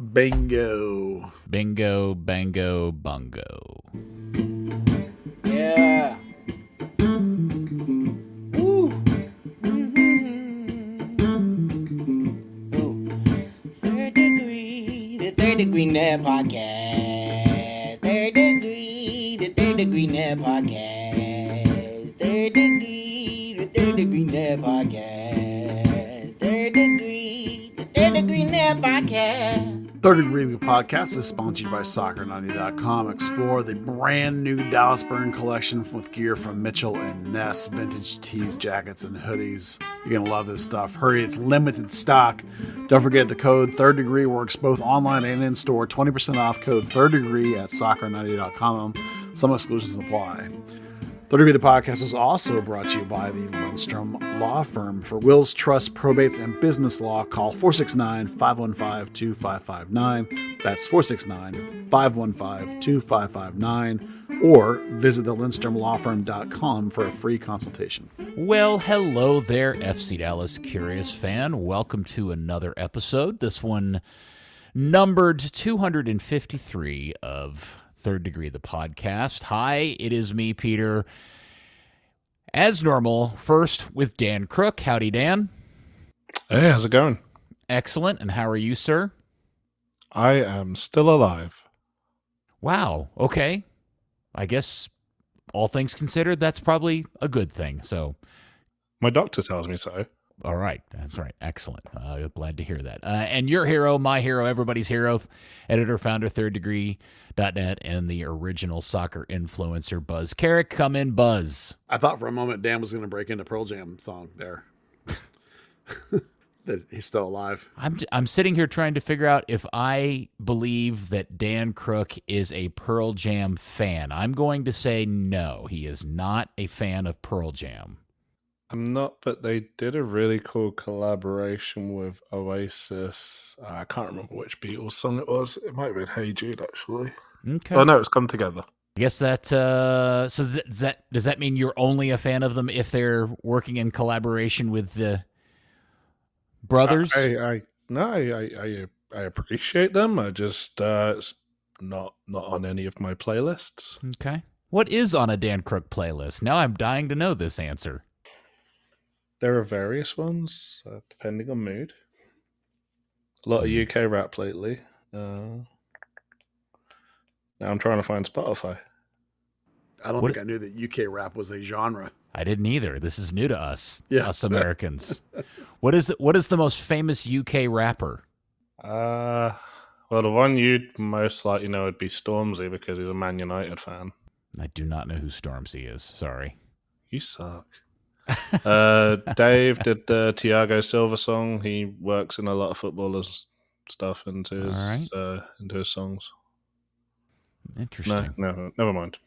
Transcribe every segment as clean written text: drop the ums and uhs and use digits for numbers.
Bingo. Bingo, bango, bungo. Yeah. Woo. Ooh. Third Degree, the Third Degree Net Podcast. Third Degree, the Third Degree Net Podcast. Third Degree, the Third Degree Net Podcast. Third Degree, the Third Degree Net Podcast. Third Degree the podcast is sponsored by Soccer90.com. Explore the brand new Dallas Burn collection with gear from Mitchell and Ness, vintage tees, jackets, and hoodies. You're going to love this stuff. Hurry, it's limited stock. Don't forget the code Third Degree works both online and in store. 20% off code Third Degree at Soccer90.com. Some exclusions apply. Third Degree the podcast is also brought to you by the Lindstrom Law Firm. For wills, trusts, probates, and business law, call 469-515-2559. That's 469-515-2559. Or visit thelindstromlawfirm.com for a free consultation. Well, hello there, FC Dallas Curious fan. Welcome to another episode. This one numbered 253 of Third Degree the podcast. Hi, it is me, Peter. As normal, first with Dan Crooke. Howdy, Dan. Hey, how's it going? Excellent. And how are you, sir? I am still alive. Wow. Okay. I guess all things considered, that's probably a good thing. So, My doctor tells me so. all right. That's right. Excellent. Glad to hear that. And your hero, my hero, everybody's hero, editor, founder, thirddegree.net, and the original soccer influencer, Buzz Carrick. Come in, Buzz. I thought for a moment Dan was going to break into Pearl Jam song there. That he's still alive. I'm sitting here trying to figure out if I believe that Dan Crooke is a Pearl Jam fan. I'm going to say no. He is not a fan of Pearl Jam. I'm not, but they did a really cool collaboration with Oasis. I can't remember which Beatles song it was. It might have been Hey Jude, actually. Okay. Oh, no, it's Come Together. I guess that, so does that mean you're only a fan of them if they're working in collaboration with the brothers? I appreciate them. I just, it's not on any of my playlists. Okay. What is on a Dan Crooke playlist? Now I'm dying to know this answer. There are various ones, depending on mood. A lot of UK rap lately. Now I'm trying to find Spotify. I don't think I knew that UK rap was a genre. I didn't either. This is new to us, Yeah. us Americans. What is the most famous UK rapper? Well, the one you'd most likely know would be Stormzy because he's a Man United fan. I do not know who Stormzy is. Sorry. You suck. Dave did the Thiago Silva song. He works in a lot of footballers' stuff into his songs. Interesting. No, never mind.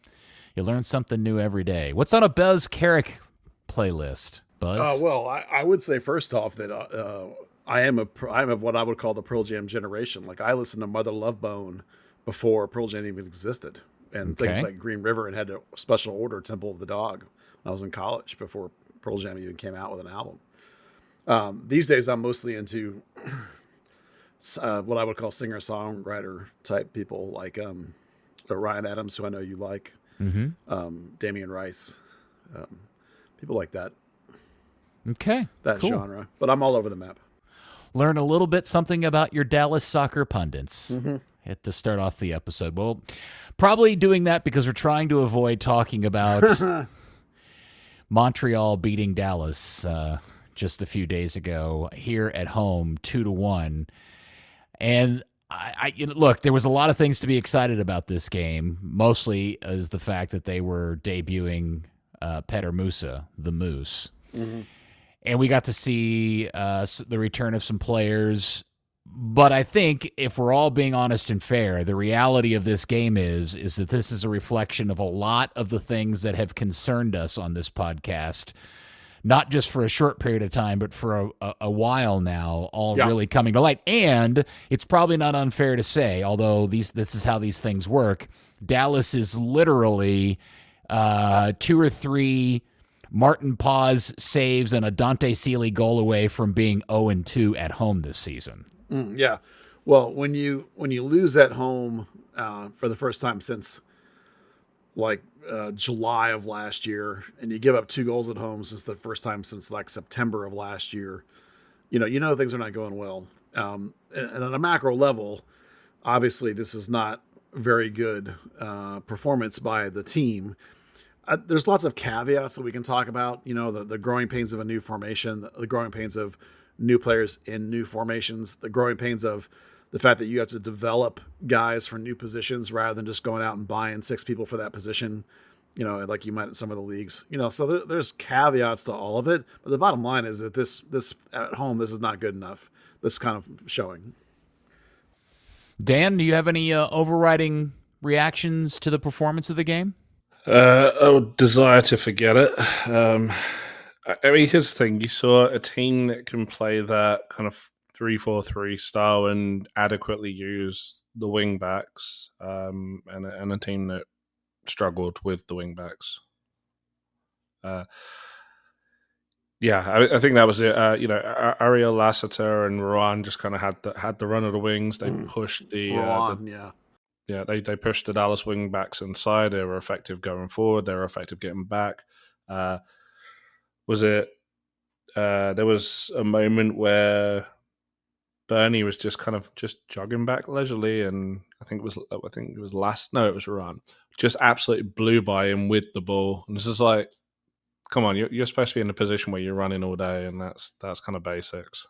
You learn something new every day. What's on a Buzz Carrick playlist, Buzz? Well, I would say first off that I am of what I would call the Pearl Jam generation. Like I listened to Mother Love Bone before Pearl Jam even existed, and things like Green River, and had a special order Temple of the Dog when I was in college before Pearl Jam even came out with an album. These days, I'm mostly into what I would call singer-songwriter type people, like Ryan Adams, who I know you like, Damian Rice, people like that. Okay, that cool. genre. But I'm all over the map. Learn a little bit something about your Dallas soccer pundits. To start off the episode. Well, probably doing that because we're trying to avoid talking about Montreal beating Dallas just a few days ago here at home, 2-1. And look, there was a lot of things to be excited about this game. Mostly as the fact that they were debuting Petar Musa, the Moose. And we got to see the return of some players. But I think if we're all being honest and fair, the reality of this game is that this is a reflection of a lot of the things that have concerned us on this podcast, not just for a short period of time, but for a while now, really coming to light. And it's probably not unfair to say, although this is how these things work, Dallas is literally 2 or 3 Martin Paz saves and a Dante Sealy goal away from being 0-2 at home this season. Yeah. Well, when you lose at home for the first time since like July of last year, and you give up 2 goals at home since the first time since like September of last year, you know things are not going well. And on a macro level, obviously this is not very good performance by the team. There's lots of caveats that we can talk about. You know, the growing pains of a new formation, the growing pains of new players in new formations, the growing pains of the fact that you have to develop guys for new positions rather than just going out and buying 6 people for that position, you know, like you might in some of the leagues. You know, so there's caveats to all of it. But the bottom line is that this at home, this is not good enough. This kind of showing. Dan, do you have any overriding reactions to the performance of the game? Desire to forget it. I mean, here's the thing. You saw a team that can play that kind of 3-4-3 style and adequately use the wingbacks, and a team that struggled with the wingbacks. I think that was it. Ariel Lassiter and Rouen just kind of had the run of the wings. They pushed they pushed the Dallas wingbacks inside. They were effective going forward. They were effective getting back. There was a moment where Bernie was just kind of just jogging back leisurely, and I think it was Rouen. Just absolutely blew by him with the ball, and it's just like, come on, you're supposed to be in a position where you're running all day, and that's kind of basics.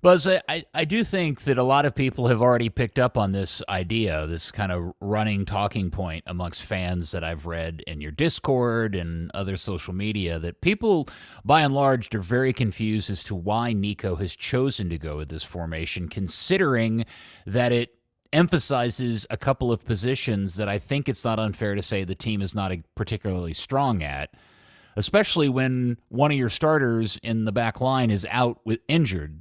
Buzz, I do think that a lot of people have already picked up on this idea, this kind of running talking point amongst fans that I've read in your Discord and other social media, that people, by and large, are very confused as to why Nico has chosen to go with this formation, considering that it emphasizes a couple of positions that I think it's not unfair to say the team is not particularly strong at, especially when one of your starters in the back line is out with injured.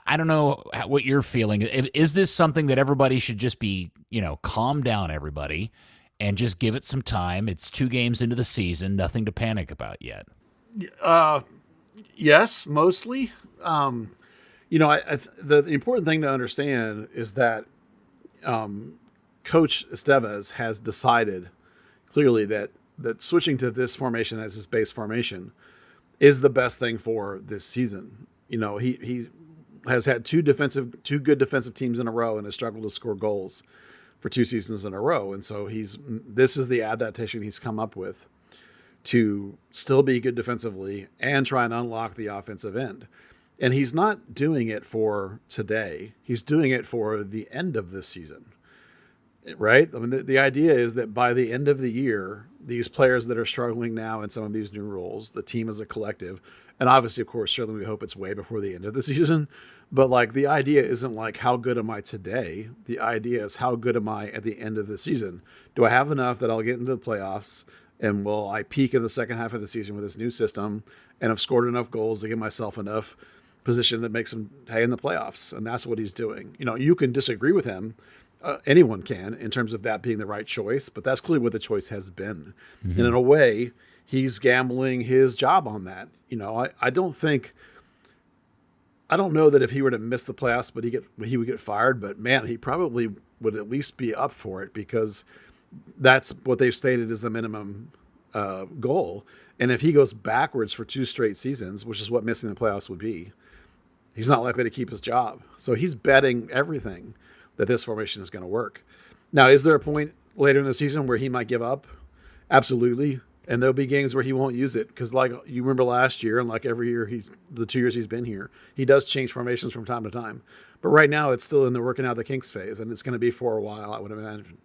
I don't know what you're feeling. Is this something that everybody should just be, calm down, everybody, and just give it some time? It's 2 games into the season, nothing to panic about yet. Yes, mostly. The important thing to understand is that Coach Estevez has decided clearly that switching to this formation as his base formation is the best thing for this season. He has had 2 good defensive teams in a row and has struggled to score goals for 2 seasons in a row. And so this is the adaptation he's come up with to still be good defensively and try and unlock the offensive end. And he's not doing it for today. He's doing it for the end of this season, right? I mean, the idea is that by the end of the year, these players that are struggling now in some of these new roles, the team as a collective, and obviously, of course, certainly we hope it's way before the end of the season, but like the idea isn't like how good am I today? The idea is how good am I at the end of the season? Do I have enough that I'll get into the playoffs, and will I peak in the second half of the season with this new system and have scored enough goals to give myself enough position that makes him in the playoffs? And that's what he's doing. You can disagree with him. Anyone can, in terms of that being the right choice, but that's clearly what the choice has been. Mm-hmm. And in a way, he's gambling his job on that. I don't know that if he were to miss the playoffs, but he would get fired. But man, he probably would at least be up for it, because that's what they've stated is the minimum goal. And if he goes backwards for 2 straight seasons, which is what missing the playoffs would be, he's not likely to keep his job. So he's betting everything that this formation is going to work. Now, is there a point later in the season where he might give up? Absolutely. And there'll be games where he won't use it, because like you remember last year, and like every year the 2 years he's been here, he does change formations from time to time. But right now it's still in the working out the kinks phase, and it's going to be for a while, I would imagine.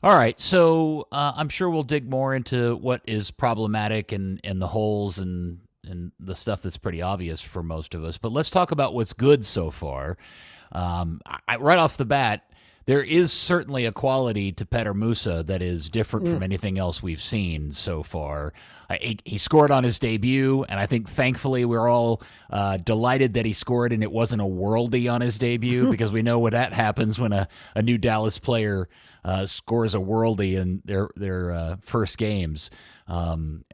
All right, so I'm sure we'll dig more into what is problematic and the holes and the stuff that's pretty obvious for most of us. But let's talk about what's good so far. Right off the bat, there is certainly a quality to Petar Musa that is different from anything else we've seen so far. He scored on his debut, and I think thankfully we're all delighted that he scored and it wasn't a worldie on his debut, because we know what that happens when a new Dallas player scores a worldie in their first games. And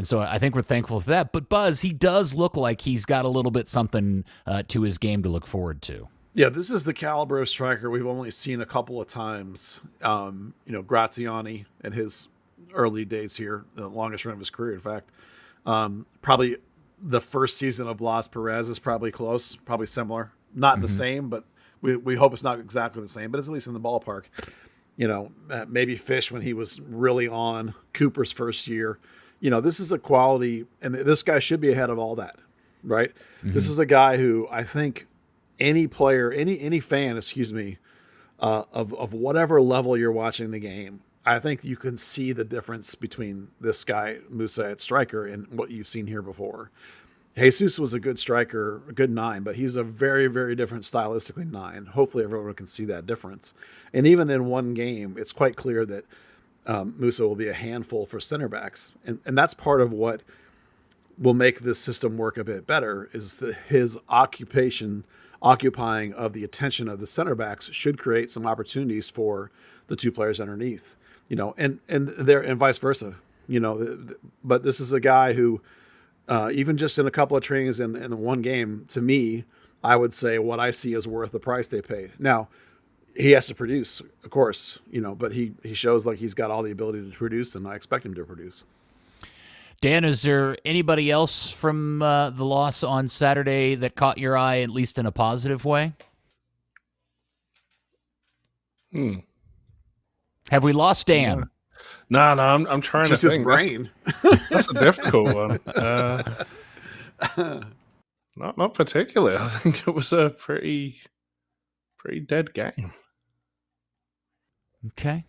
so I think we're thankful for that. But Buzz, he does look like he's got a little bit something to his game to look forward to. Yeah, this is the caliber of striker we've only seen a couple of times. Graziani in his early days here, the longest run of his career, in fact. Probably the first season of Blas Perez is probably close, probably similar. Not the same, but we hope it's not exactly the same, but it's at least in the ballpark. Maybe Fish when he was really on, Cooper's first year. This is a quality, and this guy should be ahead of all that, right? This is a guy who I think any player, any fan, of whatever level you're watching the game, I think you can see the difference between this guy, Musa at striker, and what you've seen here before. Jesus was a good striker, a good 9, but he's a very, very different stylistically 9. Hopefully everyone can see that difference. And even in one game, it's quite clear that Musa will be a handful for center backs. And that's part of what will make this system work a bit better is his occupying of the attention of the center backs should create some opportunities for the two players underneath, and vice versa, but this is a guy who, even just in a couple of trainings in the one game, to me, I would say what I see is worth the price they paid. Now, he has to produce, of course, but he shows like he's got all the ability to produce, and I expect him to produce. Dan, is there anybody else from the loss on Saturday that caught your eye, at least in a positive way? Have we lost Dan? No, I'm trying just to think. His brain. That's a difficult one. Not particularly. I think it was a pretty dead game. Okay.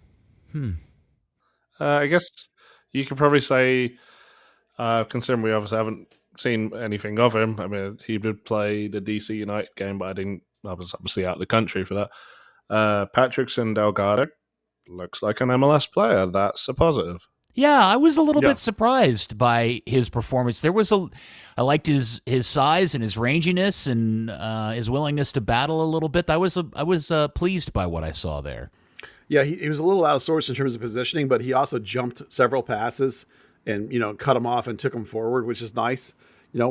I guess you could probably say, considering we obviously haven't seen anything of him. I mean, he did play the DC United game, but I was obviously out of the country for that. Patrickson Delgado looks like an MLS player. That's a positive. Yeah, I was a little bit surprised by his performance. I liked his size and his ranginess and his willingness to battle a little bit. I was pleased by what I saw there. Yeah, he was a little out of sorts in terms of positioning, but he also jumped several passes and cut him off and took him forward, which is nice.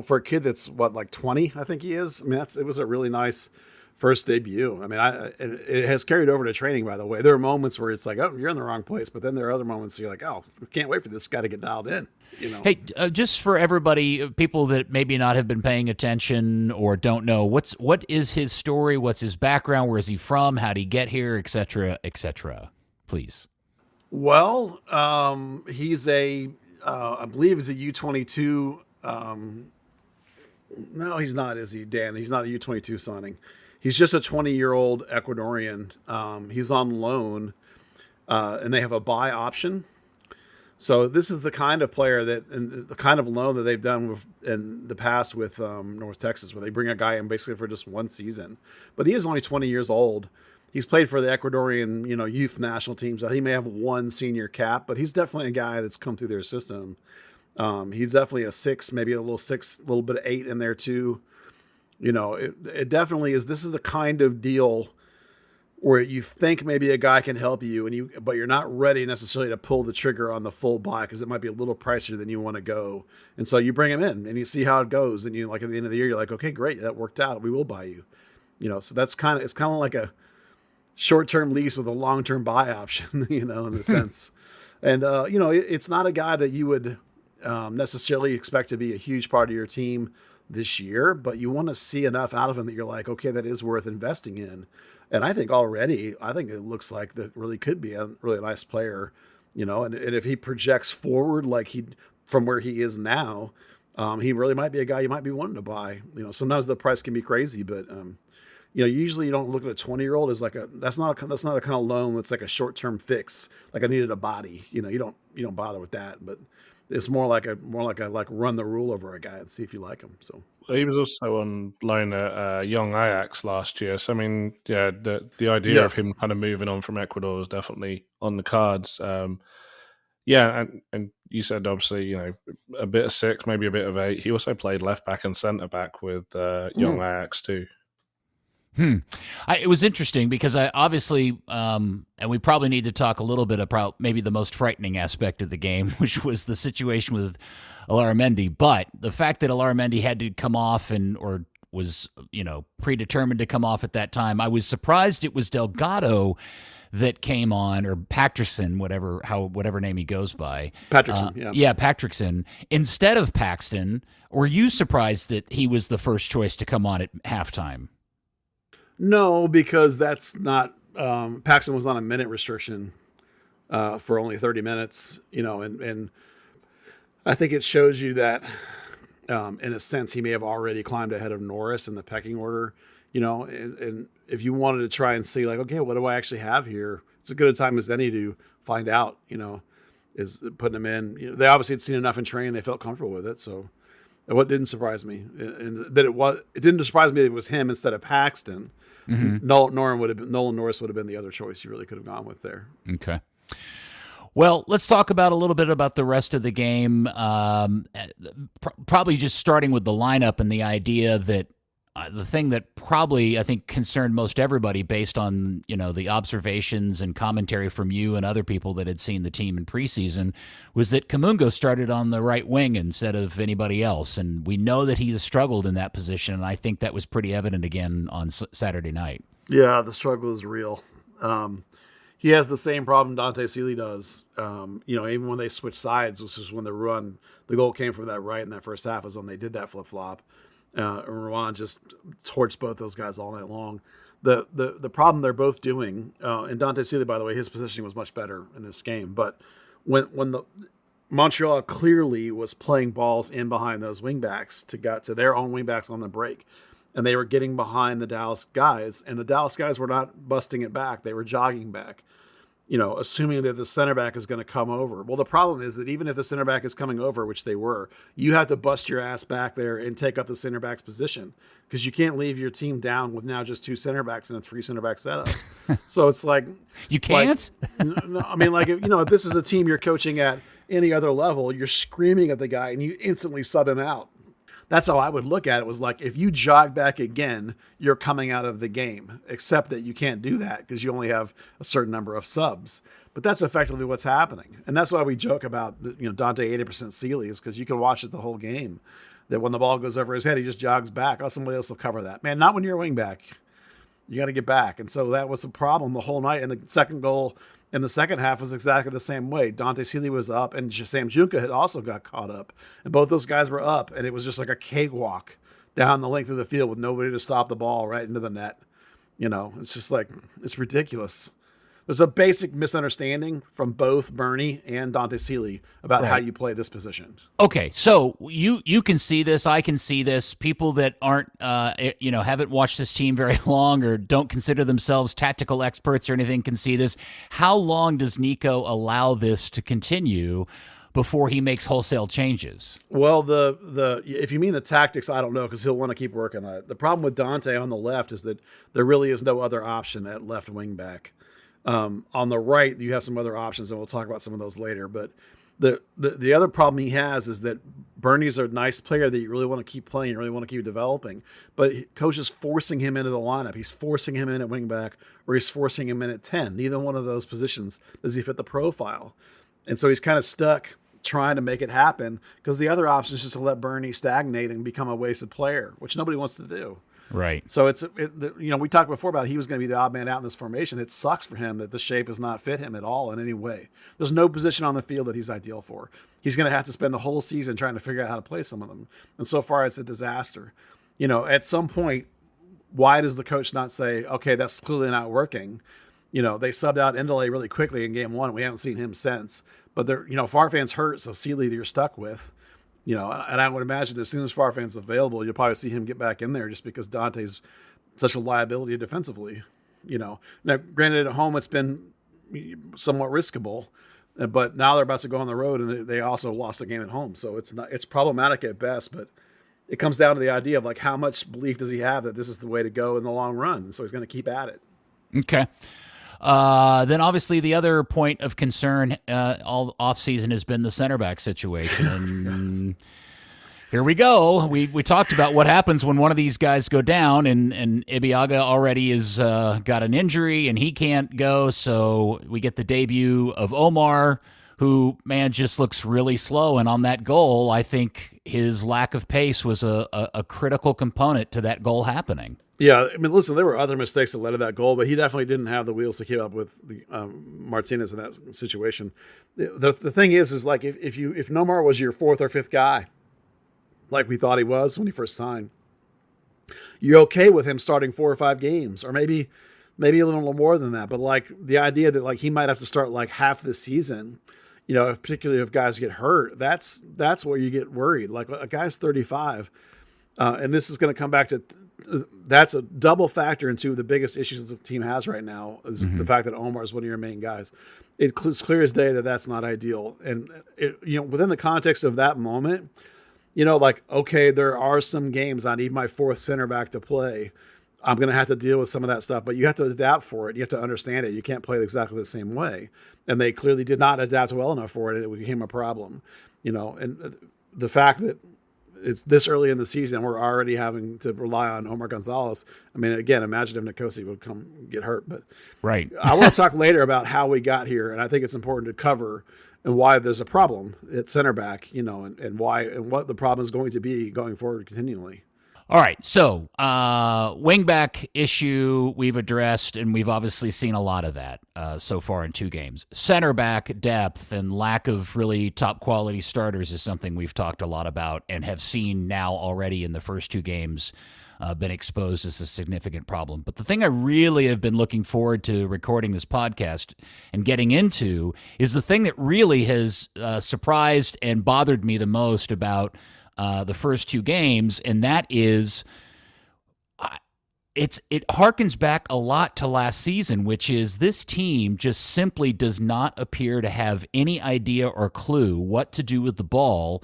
For a kid that's like 20, I think he is. I mean, it was a really nice first debut. I mean, it has carried over to training, by the way. There are moments where it's like, oh, you're in the wrong place, but then there are other moments you're like, oh, we can't wait for this guy to get dialed in. Hey, just for everybody, people that maybe not have been paying attention or don't know, what is his story? What's his background? Where is he from? How did he get here? Et cetera, please. Well, he's I believe he's a U22. No, he's not, is he, Dan? He's not a U22 signing. He's just a 20-year-old Ecuadorian. He's on loan, and they have a buy option. So this is the kind of player and the kind of loan that they've done in the past with North Texas, where they bring a guy in basically for just one season. But he is only 20 years old. He's played for the Ecuadorian, youth national teams. He may have one senior cap, but he's definitely a guy that's come through their system. He's definitely a 6, maybe a little 6, a little bit of 8 in there too. It definitely is. This is the kind of deal where you think maybe a guy can help you, but you're not ready necessarily to pull the trigger on the full buy because it might be a little pricier than you want to go. And so you bring him in and you see how it goes. And at the end of the year, you're like, okay, great, that worked out. We will buy you. So it's kind of like a short-term lease with a long-term buy option, in a sense. And it's not a guy that you would necessarily expect to be a huge part of your team this year, but you want to see enough out of him that you're like, okay, that is worth investing in. And I think it looks like that really could be a really nice player, and if he projects forward from where he is now, he really might be a guy you might be wanting to buy. Sometimes the price can be crazy, but usually you don't look at a 20-year-old as that's not a kind of loan that's like a short-term fix. Like I needed a body, you don't bother with that, but it's more like run the rule over a guy and see if you like him. So he was also on loan at young Ajax last year. So I mean, yeah, the idea of him kind of moving on from Ecuador was definitely on the cards. And you said obviously a bit of 6, maybe a bit of 8. He also played left back and centre back with young Ajax too. It was interesting because I obviously, and we probably need to talk a little bit about maybe the most frightening aspect of the game, which was the situation with Alaramendi. But the fact that Alaramendi had to come off or was, predetermined to come off at that time. I was surprised it was Delgado that came on, or Patrickson, whatever name he goes by. Patrickson, Yeah, Patrickson, instead of Paxton. Were you surprised that he was the first choice to come on at halftime? No, because that's not Paxton was on a minute restriction for only 30 minutes, and I think it shows you that in a sense he may have already climbed ahead of Norris in the pecking order, and if you wanted to try and see like, okay, what do I actually have here? It's as good a time as any to find out, is putting him in. They obviously had seen enough in training. They felt comfortable with it. So what didn't surprise me, and that it didn't surprise me that it was him instead of Paxton. Mm-hmm. Nolan Norris would have been the other choice you really could have gone with there. Okay. Well, let's talk about a little bit about the rest of the game. Probably just starting with the lineup and the idea that the thing that probably I think concerned most everybody based on, the observations and commentary from you and other people that had seen the team in preseason was that Kamungo started on the right wing instead of anybody else. And we know that he has struggled in that position. And I think that was pretty evident again on Saturday night. Yeah, the struggle is real. He has the same problem Dante Seeley does. Even when they switched sides, which is when the goal came from that right in that first half was when they did that flip-flop. Rouen just torched both those guys all night long. The problem they're both doing, and Dante Seeley, by the way, his positioning was much better in this game. But when the Montreal clearly was playing balls in behind those wingbacks to their own wingbacks on the break, and they were getting behind the Dallas guys, and the Dallas guys were not busting it back; they were jogging back. Assuming that the center back is going to come over. Well, the problem is that even if the center back is coming over, which they were, you have to bust your ass back there and take up the center back's position because you can't leave your team down with now just 2 center backs and a 3 center back setup. So it's like you can't. If this is a team you're coaching at any other level, you're screaming at the guy and you instantly sub him out. That's how I would look at it. Was like, if you jog back again, you're coming out of the game, except that you can't do that because you only have a certain number of subs. But that's effectively what's happening. And that's why we joke about, Dante 80% Seeley is because you can watch it the whole game. That when the ball goes over his head, he just jogs back. Oh, somebody else will cover that. Man, not when you're a wing back. You got to get back. And so that was the problem the whole night. And the second goal in the second half was exactly the same way. Dante Seeley was up, and Sam Junka had also got caught up. And both those guys were up, and it was just like a cakewalk down the length of the field with nobody to stop the ball right into the net. It's just like, it's ridiculous. There's a basic misunderstanding from both Bernie and Dante Seeley about how you play this position. Okay, so you can see this, I can see this. People that aren't, haven't watched this team very long or don't consider themselves tactical experts or anything can see this. How long does Nico allow this to continue before he makes wholesale changes? Well, the if you mean the tactics, I don't know, because he'll want to keep working on it. The problem with Dante on the left is that there really is no other option at left wing back. On the right, you have some other options, and we'll talk about some of those later. But the other problem he has is that Bernie's a nice player that you really want to keep playing, you really want to keep developing. But coach is forcing him into the lineup. He's forcing him in at wing back, or he's forcing him in at 10. Neither one of those positions does he fit the profile. And so he's kind of stuck trying to make it happen because the other option is just to let Bernie stagnate and become a wasted player, which nobody wants to do. Right. So we talked before about he was going to be the odd man out in this formation. It sucks for him that the shape does not fit him at all in any way. There's no position on the field that he's ideal for. He's going to have to spend the whole season trying to figure out how to play some of them. And so far, it's a disaster. At some point, why does the coach not say, okay, that's clearly not working? They subbed out Endele really quickly in game 1. We haven't seen him since. But Farfan's hurt, so Seeley you're stuck with. And I would imagine as soon as Farfan's available, you'll probably see him get back in there just because Dante's such a liability defensively. Now, granted, at home it's been somewhat riskable, but now they're about to go on the road and they also lost a game at home. So it's problematic at best, but it comes down to the idea of like how much belief does he have that this is the way to go in the long run. And so he's going to keep at it. Okay. Then obviously the other point of concern all offseason has been the center back situation. And here we go. We talked about what happens when one of these guys go down, and Ibiaga already has got an injury and he can't go. So we get the debut of Omar, who, man, just looks really slow. And on that goal, I think his lack of pace was a critical component to that goal happening. Yeah, I mean, listen, there were other mistakes that led to that goal, but he definitely didn't have the wheels to keep up with the, Martinez in that situation. The thing is like if Nomar was your fourth or fifth guy, like we thought he was when he first signed, you're okay with him starting 4 or 5 games, or maybe a little more than that. But like the idea that like he might have to start like half the season, particularly if guys get hurt, that's where you get worried. Like a guy's 35, and this is going to come back to. That's a double factor into the biggest issues the team has right now is the fact that Omar is one of your main guys. It's clear as day that that's not ideal. And within the context of that moment, like, okay, there are some games I need my fourth center back to play. I'm going to have to deal with some of that stuff, but you have to adapt for it. You have to understand it. You can't play exactly the same way. And they clearly did not adapt well enough for it. And it became a problem, and the fact that it's this early in the season and we're already having to rely on Omar Gonzalez. I mean, again, imagine if Nkosi would come get hurt, but right. I want to talk later about how we got here. And I think it's important to cover and why there's a problem at center back, and why, and what the problem is going to be going forward continually. All right, so wingback issue we've addressed, and we've obviously seen a lot of that so far in 2 games. Center back depth and lack of really top-quality starters is something we've talked a lot about and have seen now already in the first 2 games been exposed as a significant problem. But the thing I really have been looking forward to recording this podcast and getting into is the thing that really has surprised and bothered me the most about the first 2 games, and that is it harkens back a lot to last season, which is this team just simply does not appear to have any idea or clue what to do with the ball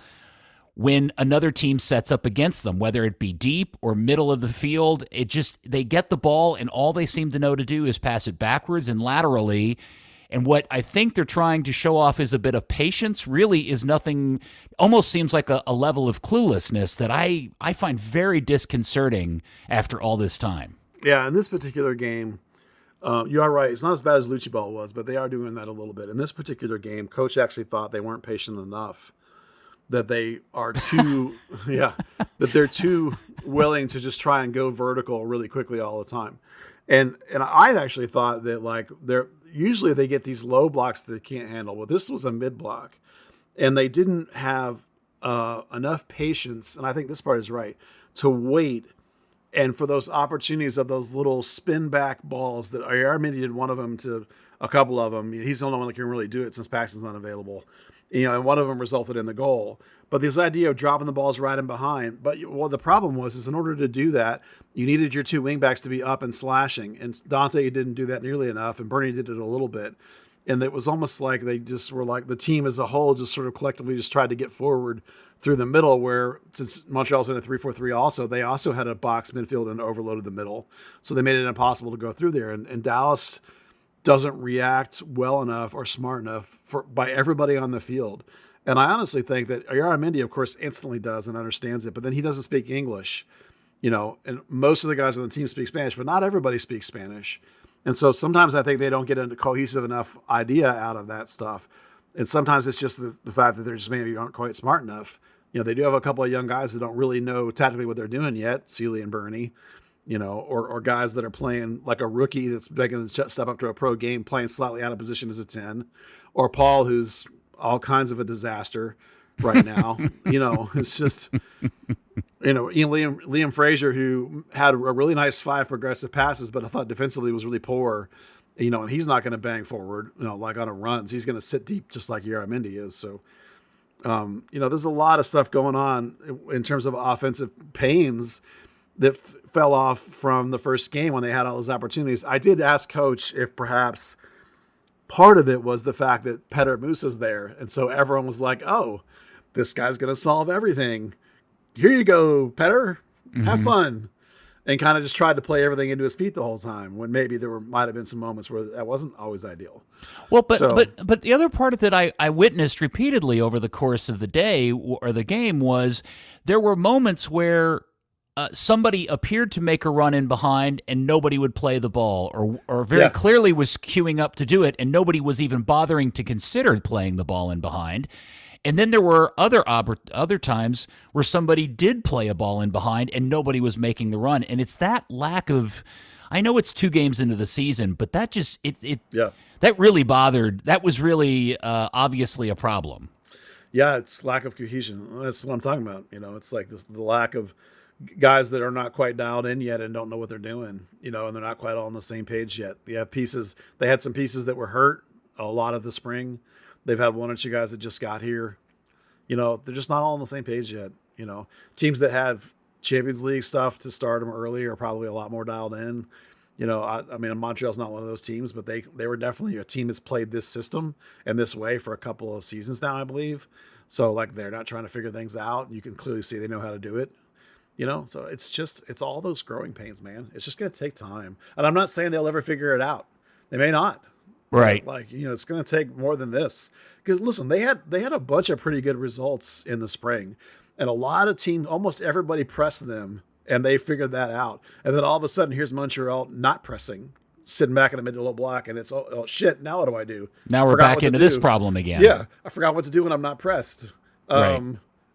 when another team sets up against them, whether it be deep or middle of the field. They get the ball and all they seem to know to do is pass it backwards and laterally. And what I think they're trying to show off is a bit of patience, really is nothing, almost seems like a level of cluelessness that I find very disconcerting after all this time. Yeah, in this particular game, you are right. It's not as bad as Lucci Ball was, but they are doing that a little bit. In this particular game, coach actually thought they weren't patient enough, that they are too, that they're too willing to just try and go vertical really quickly all the time. And I actually thought that like usually they get these low blocks that they can't handle. Well, this was a mid block, and they didn't have enough patience. And I think this part is right, to wait and for those opportunities of those little spin back balls that Armini did one of them to a couple of them. He's the only one that can really do it since Paxton's not available. And one of them resulted in the goal. But this idea of dropping the balls right in behind. But the problem was in order to do that, you needed your 2 wingbacks to be up and slashing. And Dante didn't do that nearly enough, and Bernie did it a little bit. And it was almost like they just were like the team as a whole just sort of collectively just tried to get forward through the middle, where since Montreal's in a 3-4-3 also, they also had a box midfield and overloaded the middle. So they made it impossible to go through there. And Dallas doesn't react well enough or smart enough by everybody on the field. And I honestly think that Armindi, of course, instantly does and understands it, but then he doesn't speak English, and most of the guys on the team speak Spanish, but not everybody speaks Spanish. And so sometimes I think they don't get a cohesive enough idea out of that stuff. And sometimes it's just the fact that they're just maybe aren't quite smart enough. They do have a couple of young guys that don't really know tactically what they're doing yet, Seeley and Bernie, or guys that are playing like a rookie that's begging to step up to a pro game, playing slightly out of position as a 10, or Paul, who's all kinds of a disaster right now. It's just, Liam Frazier, who had a really nice 5 progressive passes, but I thought defensively was really poor, and he's not going to bang forward, like on a runs. He's going to sit deep just like Yaramendi is. So, there's a lot of stuff going on in terms of offensive pains that fell off from the first game when they had all those opportunities. I did ask Coach if perhaps part of it was the fact that Petar Musa's there. And so everyone was like, oh, this guy's going to solve everything. Here you go, Petar. Have fun. And kind of just tried to play everything into his feet the whole time, when maybe there might have been some moments where that wasn't always ideal. Well, but the other part that I witnessed repeatedly over the course of the day or the game was there were moments where somebody appeared to make a run in behind and nobody would play the ball, or very clearly was queuing up to do it and nobody was even bothering to consider playing the ball in behind. And then there were other times where somebody did play a ball in behind and nobody was making the run. And it's that lack of, I know it's 2 games into the season, but that just, that really bothered, that was really obviously a problem. Yeah, it's lack of cohesion. That's what I'm talking about. It's like the lack of guys that are not quite dialed in yet and don't know what they're doing, and they're not quite all on the same page yet. You have pieces. They had some pieces that were hurt a lot of the spring. They've had 1 or 2 guys that just got here. They're just not all on the same page yet. Teams that have Champions League stuff to start them early are probably a lot more dialed in. I mean, Montreal's not one of those teams, but they were definitely a team that's played this system and this way for a couple of seasons now, I believe. So like they're not trying to figure things out. You can clearly see they know how to do it. So it's all those growing pains, man. It's just going to take time. And I'm not saying they'll ever figure it out. They may not. Right. It's going to take more than this. Because listen, they had a bunch of pretty good results in the spring. And a lot of teams, almost everybody pressed them, and they figured that out. And then all of a sudden, here's Montreal not pressing, sitting back in the middle of the block, and it's, oh shit, now what do I do? Now we're back into this problem again. Yeah, I forgot what to do when I'm not pressed. Right.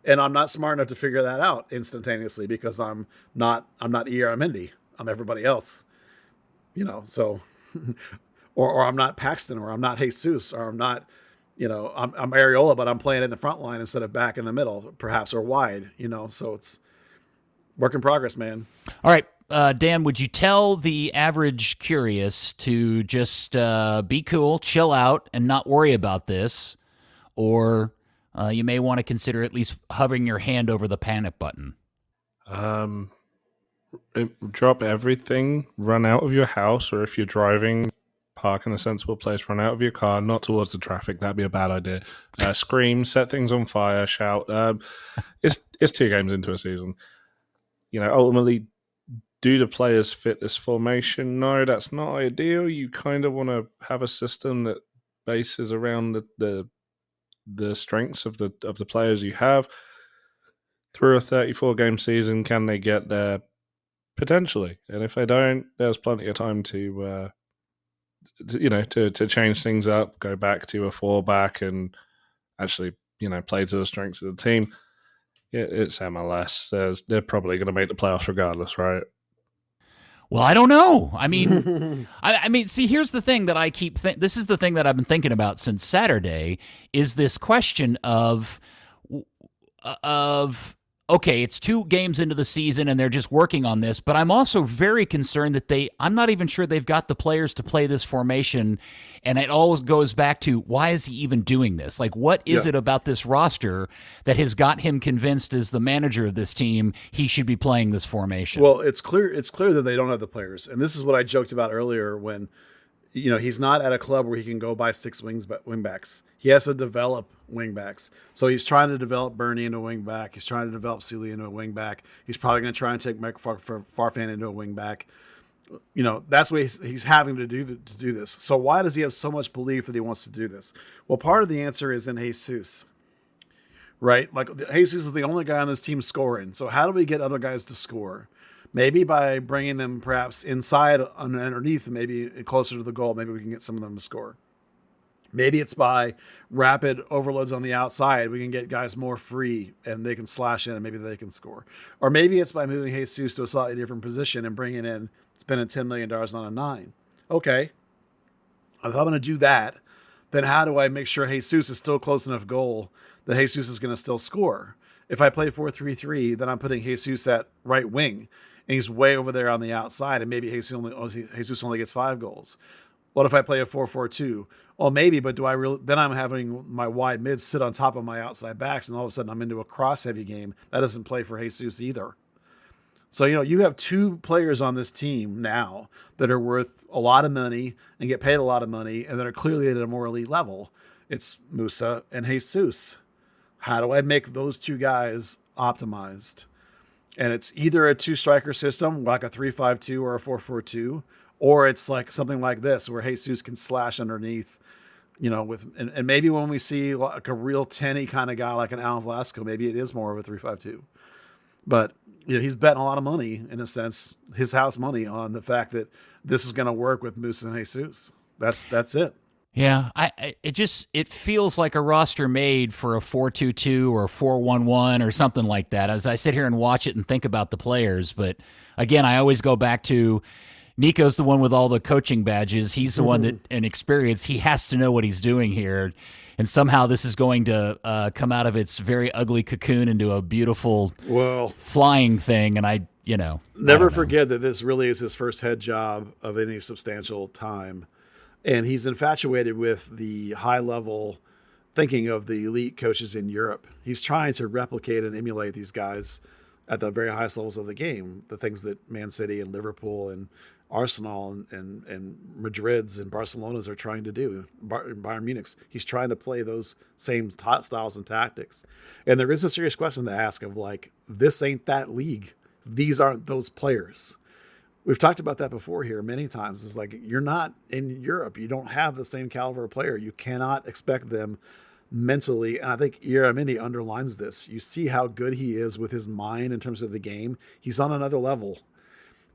And I'm not smart enough to figure that out instantaneously because I'm not ER Mendy. I'm everybody else. So or I'm not Paxton, or I'm not Jesus, or I'm not, I'm Areola, but I'm playing in the front line instead of back in the middle, perhaps, or wide, so it's work in progress, man. All right. Dan, would you tell the average curious to just be cool, chill out, and not worry about this? Or you may want to consider at least hovering your hand over the panic button. Drop everything, run out of your house, or if you're driving, park in a sensible place, run out of your car, not towards the traffic. That'd be a bad idea. Scream, set things on fire, shout. It's 2 games into a season. Ultimately, do the players fit this formation? No, that's not ideal. You kind of want to have a system that bases around the strengths of the players you have. Through a 34-game season, can they get there? Potentially. And if they don't, there's plenty of time to change things up, go back to a 4-back and actually, play to the strengths of the team. It's MLS. They're probably going to make the playoffs regardless, right? Well, I don't know. I mean, see, here's the thing that I keep this is the thing that I've been thinking about since Saturday, is this question of okay, it's 2 games into the season and they're just working on this, but I'm also very concerned that I'm not even sure they've got the players to play this formation. And it always goes back to, why is he even doing this? Like, what is it about this roster that has got him convinced as the manager of this team he should be playing this formation? Well, it's clear that they don't have the players. And this is what I joked about earlier when, he's not at a club where he can go buy 6 wingbacks. He has to develop wingbacks. So he's trying to develop Bernie into a wingback. He's trying to develop Sealy into a wingback. He's probably going to try and take Mike Farfan into a wingback. That's what he's having to do this. So why does he have so much belief that he wants to do this? Well, part of the answer is in Jesus, right? Like, Jesus is the only guy on this team scoring. So how do we get other guys to score? Maybe by bringing them perhaps inside and underneath, maybe closer to the goal, maybe we can get some of them to score. Maybe it's by rapid overloads on the outside. We can get guys more free and they can slash in and maybe they can score. Or maybe it's by moving Jesus to a slightly different position and bringing in, spending $10 million on a 9. Okay. If I'm going to do that, then how do I make sure Jesus is still close enough goal that Jesus is going to still score? If I play 4-3-3, then I'm putting Jesus at right wing. And he's way over there on the outside, and maybe Jesus only gets 5 goals. What if I play a 4-4-2? Well, maybe, but do I really? Then I'm having my wide mids sit on top of my outside backs, and all of a sudden I'm into a cross-heavy game. That doesn't play for Jesus either. So, you have 2 players on this team now that are worth a lot of money and get paid a lot of money, and that are clearly at a more elite level. It's Musa and Jesus. How do I make those 2 guys optimized? And it's either a 2-striker system, like a 3-5-2 or a 4-4-2, or it's like something like this, where Jesus can slash underneath, and maybe when we see like a real 10-y kind of guy like an Alan Velasco, maybe it is more of a 3-5-2. But he's betting a lot of money, in a sense, his house money, on the fact that this is going to work with Musa and Jesus. That's it. Yeah, it feels like a roster made for a 4-2-2 or a 4-1-1 or something like that. As I sit here and watch it and think about the players, but again, I always go back to Nico's the one with all the coaching badges. He's the one that, in experience, he has to know what he's doing here. And somehow this is going to come out of its very ugly cocoon into a beautiful flying thing. And never forget that this really is his first head job of any substantial time. And he's infatuated with the high-level thinking of the elite coaches in Europe. He's trying to replicate and emulate these guys at the very highest levels of the game, the things that Man City and Liverpool and Arsenal and Madrid's and Barcelona's are trying to do, Bayern Munich's. He's trying to play those same styles and tactics. And there is a serious question to ask of, like, this ain't that league. These aren't those players. We've talked about that before here many times. It's like, you're not in Europe. You don't have the same caliber of player. You cannot expect them mentally. And I think Ieramendi underlines this. You see how good he is with his mind in terms of the game. He's on another level.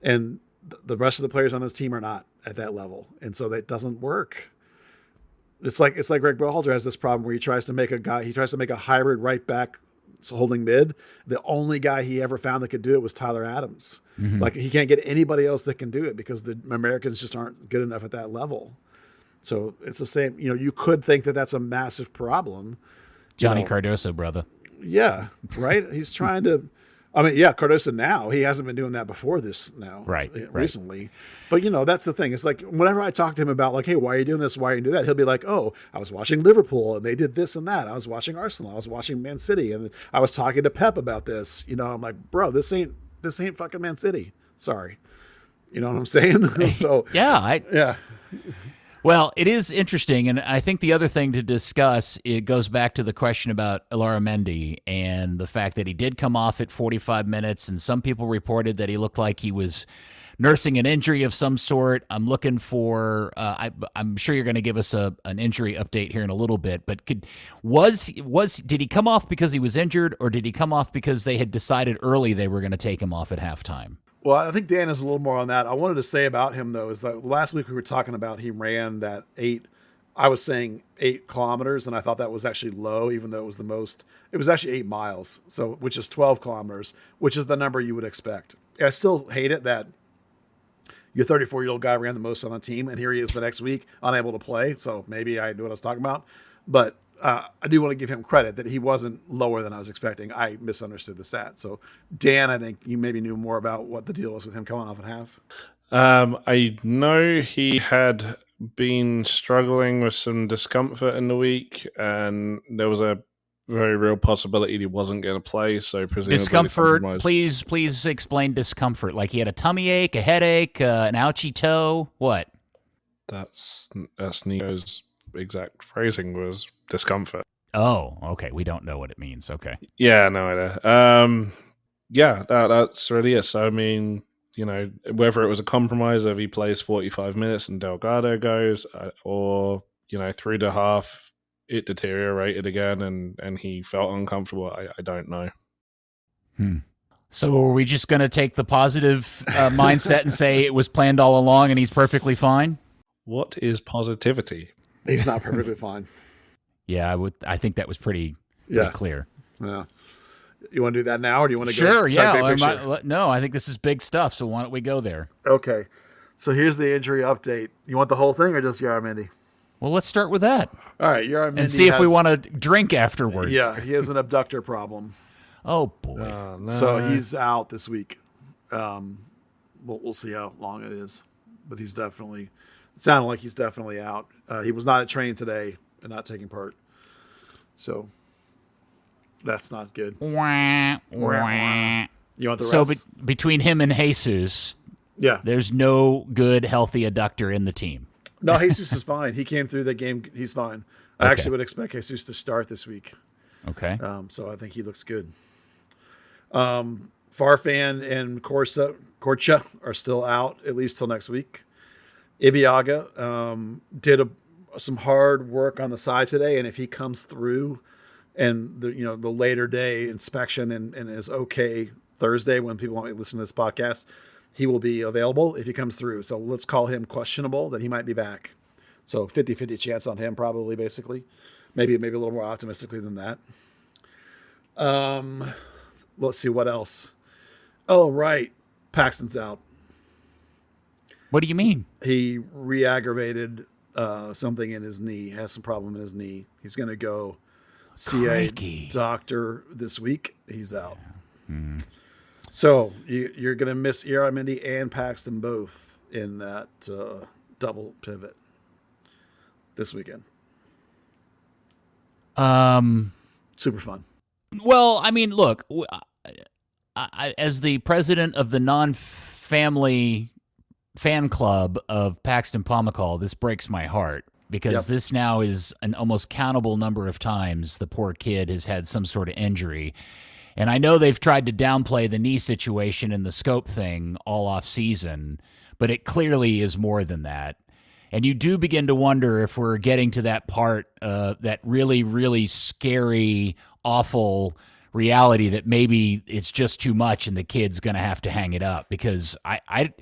And the rest of the players on this team are not at that level. And so that doesn't work. It's like Greg Berhalter has this problem where he tries to make a hybrid right back holding mid. The only guy he ever found that could do it was Tyler Adams. Mm-hmm. Like, he can't get anybody else that can do it because the Americans just aren't good enough at that level. So it's the same, you could think that that's a massive problem. Johnny Cardoso, brother. Yeah. Right. He's trying to, Cardoso now, he hasn't been doing that before this now. Right. Recently. But that's the thing. It's like, whenever I talk to him about, like, hey, why are you doing this? Why are you doing that? He'll be like, oh, I was watching Liverpool and they did this and that. I was watching Arsenal. I was watching Man City. And I was talking to Pep about this. I'm like, bro, this ain't fucking Man City. Sorry. You know what I'm saying? So yeah. Well, it is interesting, and I think the other thing to discuss, it goes back to the question about Ieramendi and the fact that he did come off at 45 minutes, and some people reported that he looked like he was nursing an injury of some sort. I'm looking for I'm sure you're going to give us an injury update here in a little bit, but did he come off because he was injured, or did he come off because they had decided early they were going to take him off at halftime? Well, I think Dan is a little more on that. I wanted to say about him, though, is that last week we were talking about he ran that 8 kilometers, and I thought that was actually low, even though it was actually 8 miles, so which is 12 kilometers, which is the number you would expect. I still hate it that your 34-year-old guy ran the most on the team, and here he is the next week, unable to play, so maybe I knew what I was talking about. But I do want to give him credit that he wasn't lower than I was expecting. I misunderstood the stat. So, Dan, I think you maybe knew more about what the deal was with him coming off at half. I know he had been struggling with some discomfort in the week, and there was a very real possibility he wasn't going to play. So, presumably, discomfort. Please explain discomfort. Like he had a tummy ache, a headache, an ouchy toe. What? That's Nico's exact phrasing was discomfort. Oh, okay. We don't know what it means. Okay. Yeah, no idea. That's really it. So, I mean, whether it was a compromise of he plays 45 minutes and Delgado goes, or, through the half, it deteriorated again and he felt uncomfortable. I don't know. So are we just going to take the positive mindset and say it was planned all along and he's perfectly fine? What is positivity? He's not perfectly fine. Yeah, I think that was pretty clear. Yeah. You want to do that now, or do you want to go? Sure, yeah. No, I think this is big stuff, so why don't we go there? Okay. So here's the injury update. You want the whole thing or just Ieramendi? Well, let's start with that. All right, Ieramendi. And see if we want to drink afterwards. Yeah, he has an abductor problem. Oh, boy. No. So he's out this week. We'll see how long it is. But it sounded like he's definitely out. He was not at training today and not taking part. So that's not good. You want the rest? Between him and Jesus, there's no good, healthy adductor in the team. No, Jesus is fine. He came through the game. He's fine. I actually would expect Jesus to start this week. Okay. So I think he looks good. Farfan and Korcha are still out, at least till next week. Ibiaga did some hard work on the side today, and if he comes through and the later day inspection and is okay Thursday when people want to listen to this podcast, he will be available if he comes through. So let's call him questionable, that he might be back. So 50-50 chance on him, probably, basically. Maybe a little more optimistically than that. Let's see what else. Oh, right. Paxton's out. What do you mean? He re-aggravated something in his knee, has some problem in his knee. He's going to go see a doctor this week. He's out. Mm. So you're going to miss Aramendi and Paxton both in that double pivot this weekend. Super fun. Well, I mean, look, I, as the president of the non-family fan club of Paxton Pomykal, this breaks my heart because this now is an almost countable number of times the poor kid has had some sort of injury. And I know they've tried to downplay the knee situation and the scope thing all off season, but it clearly is more than that. And you do begin to wonder if we're getting to that part, that really, really scary, awful reality that maybe it's just too much and the kid's going to have to hang it up. Because I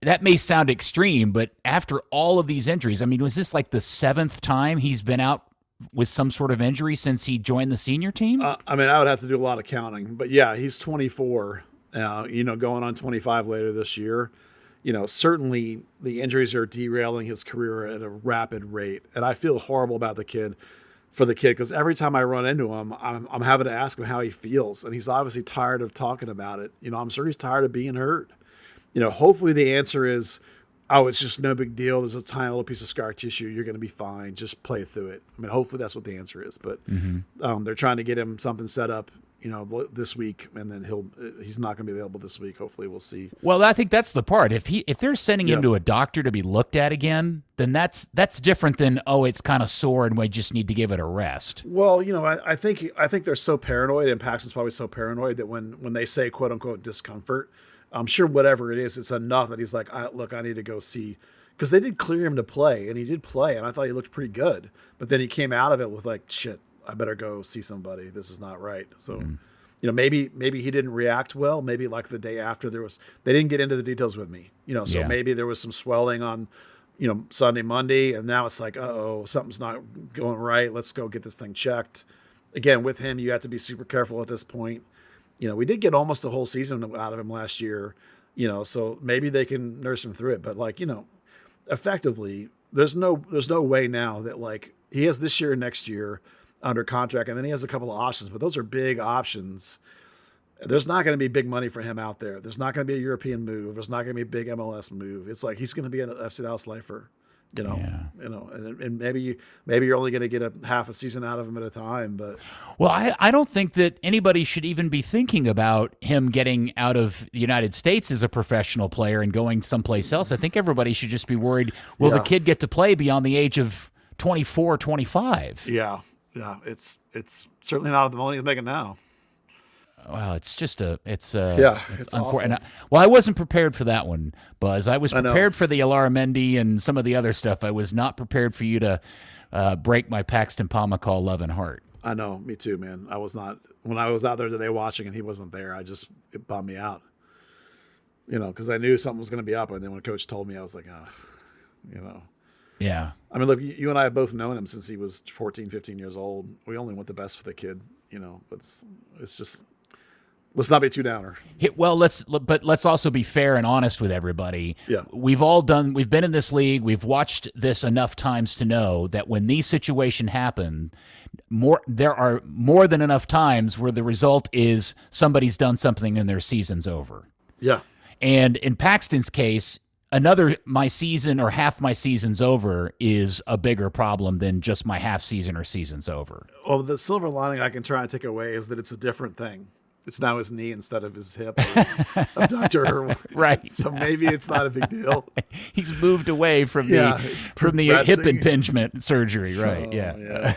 that may sound extreme, but after all of these injuries, I mean, was this like the 7th time he's been out with some sort of injury since he joined the senior team? I mean, I would have to do a lot of counting, but yeah, he's 24, going on 25 later this year. Certainly the injuries are derailing his career at a rapid rate. And I feel horrible about the kid, because every time I run into him, I'm having to ask him how he feels. And he's obviously tired of talking about it. I'm sure he's tired of being hurt. Hopefully the answer is, oh, it's just no big deal. There's a tiny little piece of scar tissue. You're going to be fine. Just play through it. I mean, hopefully that's what the answer is. But they're trying to get him something set up, this week, and then he's not going to be available this week. Hopefully we'll see. Well, I think that's the part. If they're sending him to a doctor to be looked at again, then that's different than, oh, it's kind of sore and we just need to give it a rest. Well, I think they're so paranoid, and Paxton's probably so paranoid that when they say quote unquote discomfort, I'm sure whatever it is, it's enough that he's like, I need to go see, because they did clear him to play, and he did play, and I thought he looked pretty good. But then he came out of it with like, shit, I better go see somebody. This is not right. So, maybe he didn't react well. Maybe like the day after they didn't get into the details with me, so maybe there was some swelling on, Sunday, Monday, and now it's like, uh-oh, something's not going right. Let's go get this thing checked. Again, with him, you have to be super careful at this point. We did get almost a whole season out of him last year, so maybe they can nurse him through it. But effectively, there's no way now that like he has this year and next year under contract, and then he has a couple of options, but those are big options. There's not going to be big money for him out there. There's not going to be a European move. There's not going to be a big MLS move. It's like he's going to be an FC Dallas lifer, and maybe you're only going to get a half a season out of him at a time. But I don't think that anybody should even be thinking about him getting out of the United States as a professional player and going someplace else. I think everybody should just be worried, will the kid get to play beyond the age of 24, 25? Yeah, it's certainly not the money he's making now. Well, it's just it's unfortunate. I wasn't prepared for that one, Buzz. I was prepared for the Alarimendi and some of the other stuff. I was not prepared for you to break my Paxton Pomykal love and heart. I know, me too, man. I was not, when I was out there today watching and he wasn't there. It bummed me out, because I knew something was going to be up, and then when Coach told me, I was like, Yeah. I mean, look, you and I have both known him since he was 14, 15 years old. We only want the best for the kid, it's just. Let's not be too downer. Well, let's also be fair and honest with everybody. Yeah. We've been in this league. We've watched this enough times to know that when these situations happen, there are more than enough times where the result is somebody's done something and their season's over. Yeah. And in Paxton's case, my season or half my season's over is a bigger problem than just my half season or season's over. Well, the silver lining I can try and take away is that it's a different thing. It's now his knee instead of his hip abductor. Right. So maybe it's not a big deal. He's moved away from the hip impingement surgery. Right. Yeah.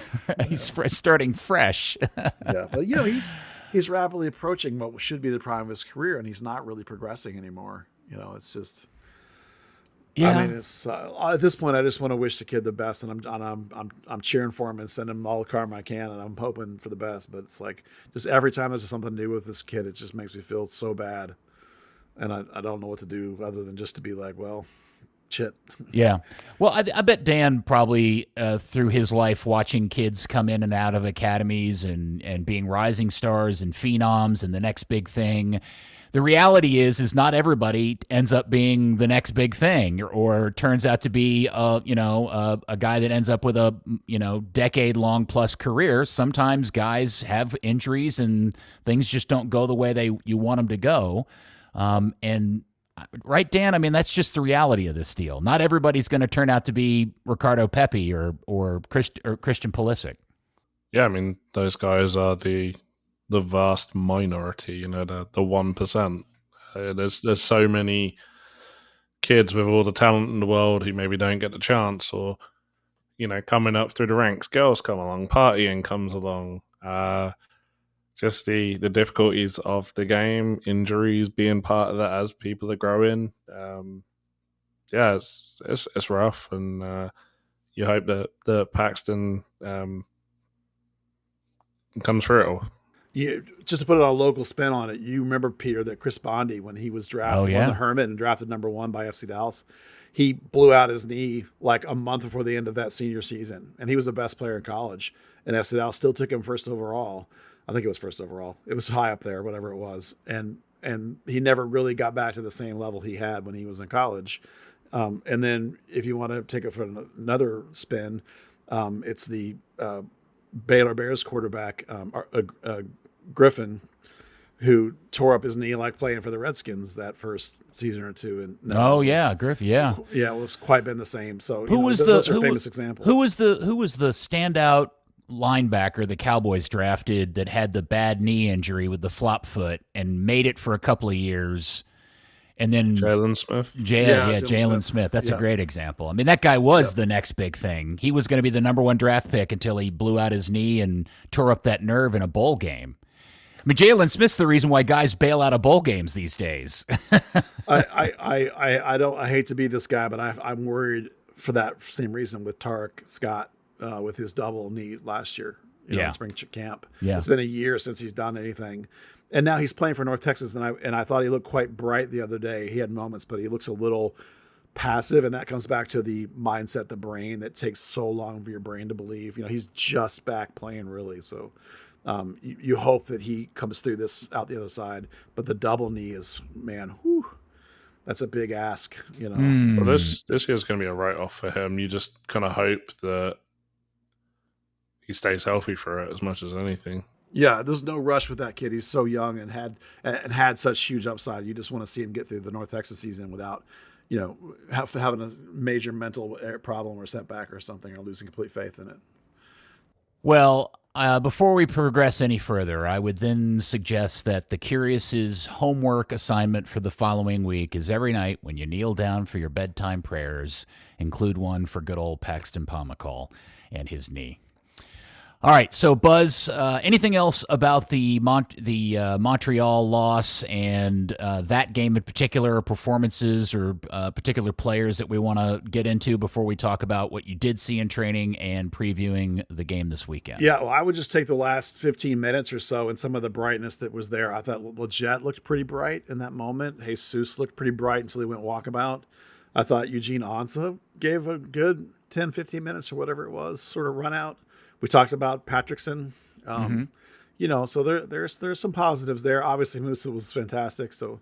He's starting fresh. Yeah. But, he's rapidly approaching what should be the prime of his career, and he's not really progressing anymore. It's just, Yeah. I mean, it's at this point, I just want to wish the kid the best, and I'm cheering for him and sending him all the karma I can, and I'm hoping for the best. But it's like just every time there's something new with this kid, it just makes me feel so bad, and I don't know what to do other than just to be like, well, shit. Yeah. Well, I bet Dan probably through his life watching kids come in and out of academies and being rising stars and phenoms and the next big thing. The reality is not everybody ends up being the next big thing or turns out to be a guy that ends up with a decade-long plus career. Sometimes guys have injuries and things just don't go the way you want them to go. And right, Dan? I mean, that's just the reality of this deal. Not everybody's going to turn out to be Ricardo Pepi or Christian Pulisic. Yeah, I mean, those guys are the vast minority, the 1%. There's so many kids with all the talent in the world who maybe don't get the chance, or coming up through the ranks. Girls come along, partying comes along. Just the difficulties of the game, injuries being part of that as people are growing. Yeah, it's rough, and you hope that Paxton comes through it all. Just to put it on a local spin on it, you remember, Peter, that Chris Bondi, when he was drafted, won the Hermit and drafted #1 by FC Dallas, he blew out his knee like a month before the end of that senior season, and he was the best player in college. And FC Dallas still took him first overall. I think it was first overall. It was high up there, whatever it was, and he never really got back to the same level he had when he was in college. And then, if you want to take it for another spin, it's the Baylor Bears quarterback, Griffin, who tore up his knee like playing for the Redskins that first season or two. And Griffin, yeah, it was quite been the same. So those are famous examples. Who was the standout linebacker the Cowboys drafted that had the bad knee injury with the flop foot and made it for a couple of years? And then Jalen Smith. Jalen Smith. That's a great example. I mean, that guy was the next big thing. He was going to be the #1 draft pick until he blew out his knee and tore up that nerve in a bowl game. I mean, Jalen Smith's the reason why guys bail out of bowl games these days. I hate to be this guy, but I'm worried for that same reason with Tarek Scott with his double knee last year in spring camp. Yeah. It's been a year since he's done anything. And now he's playing for North Texas, and I thought he looked quite bright the other day. He had moments, but he looks a little passive, and that comes back to the mindset, the brain, that takes so long for your brain to believe. He's just back playing, really. So you hope that he comes through this out the other side. But the double knee is, man, that's a big ask. Well, this year's going to be a write-off for him. You just kind of hope that he stays healthy for it as much as anything. Yeah, there's no rush with that kid. He's so young and had such huge upside. You just want to see him get through the North Texas season without, having a major mental problem or setback or something, or losing complete faith in it. Well, before we progress any further, I would then suggest that the Curious's homework assignment for the following week is every night when you kneel down for your bedtime prayers, include one for good old Paxton Pomacall and his knee. All right, so Buzz, anything else about the Montreal loss and that game in particular, performances or particular players that we want to get into before we talk about what you did see in training and previewing the game this weekend? Yeah, well, I would just take the last 15 minutes or so and some of the brightness that was there. I thought Leggett looked pretty bright in that moment. Jesus looked pretty bright until he went walkabout. I thought Eugene Ansah gave a good 10, 15 minutes or whatever it was, sort of run out. We talked about Patrickson, so there's some positives there. Obviously, Musa was fantastic. So,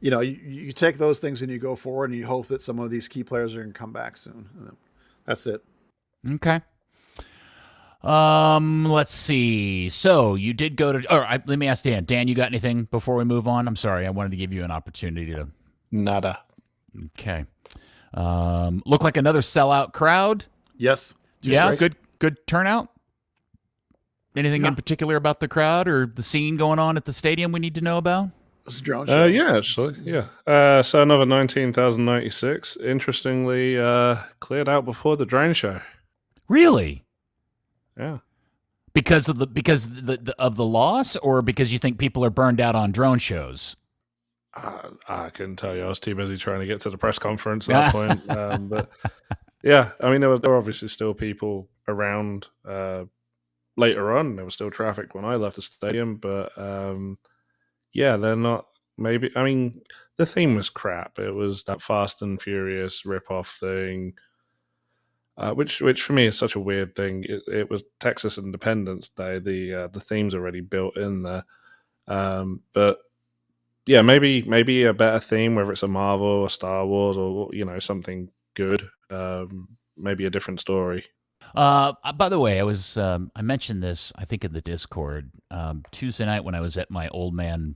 you take those things and you go forward and you hope that some of these key players are going to come back soon. That's it. Okay. Let's see. So you did go to. All right, let me ask Dan. Dan, you got anything before we move on? I'm sorry, I wanted to give you an opportunity to. Nada. Okay. Look like another sellout crowd. Yes. Yeah. Good turnout. Anything in particular about the crowd or the scene going on at the stadium we need to know about? It's a drone show. Yeah, actually, yeah. So another 19,096. Interestingly, cleared out before the drone show. Really? Yeah. Because of the loss, or because you think people are burned out on drone shows? I couldn't tell you. I was too busy trying to get to the press conference at that point. But yeah, I mean, there were obviously still people around later on. There was still traffic when I left the stadium, but yeah, they're not. Maybe, I mean, the theme was crap. It was that Fast and Furious rip-off thing, which for me is such a weird thing. It was Texas Independence Day. The theme's already built in there, but yeah, maybe a better theme, whether it's a Marvel or Star Wars or something good. Maybe a different story. By the way, I mentioned this, I think, in the Discord Tuesday night when I was at my old man,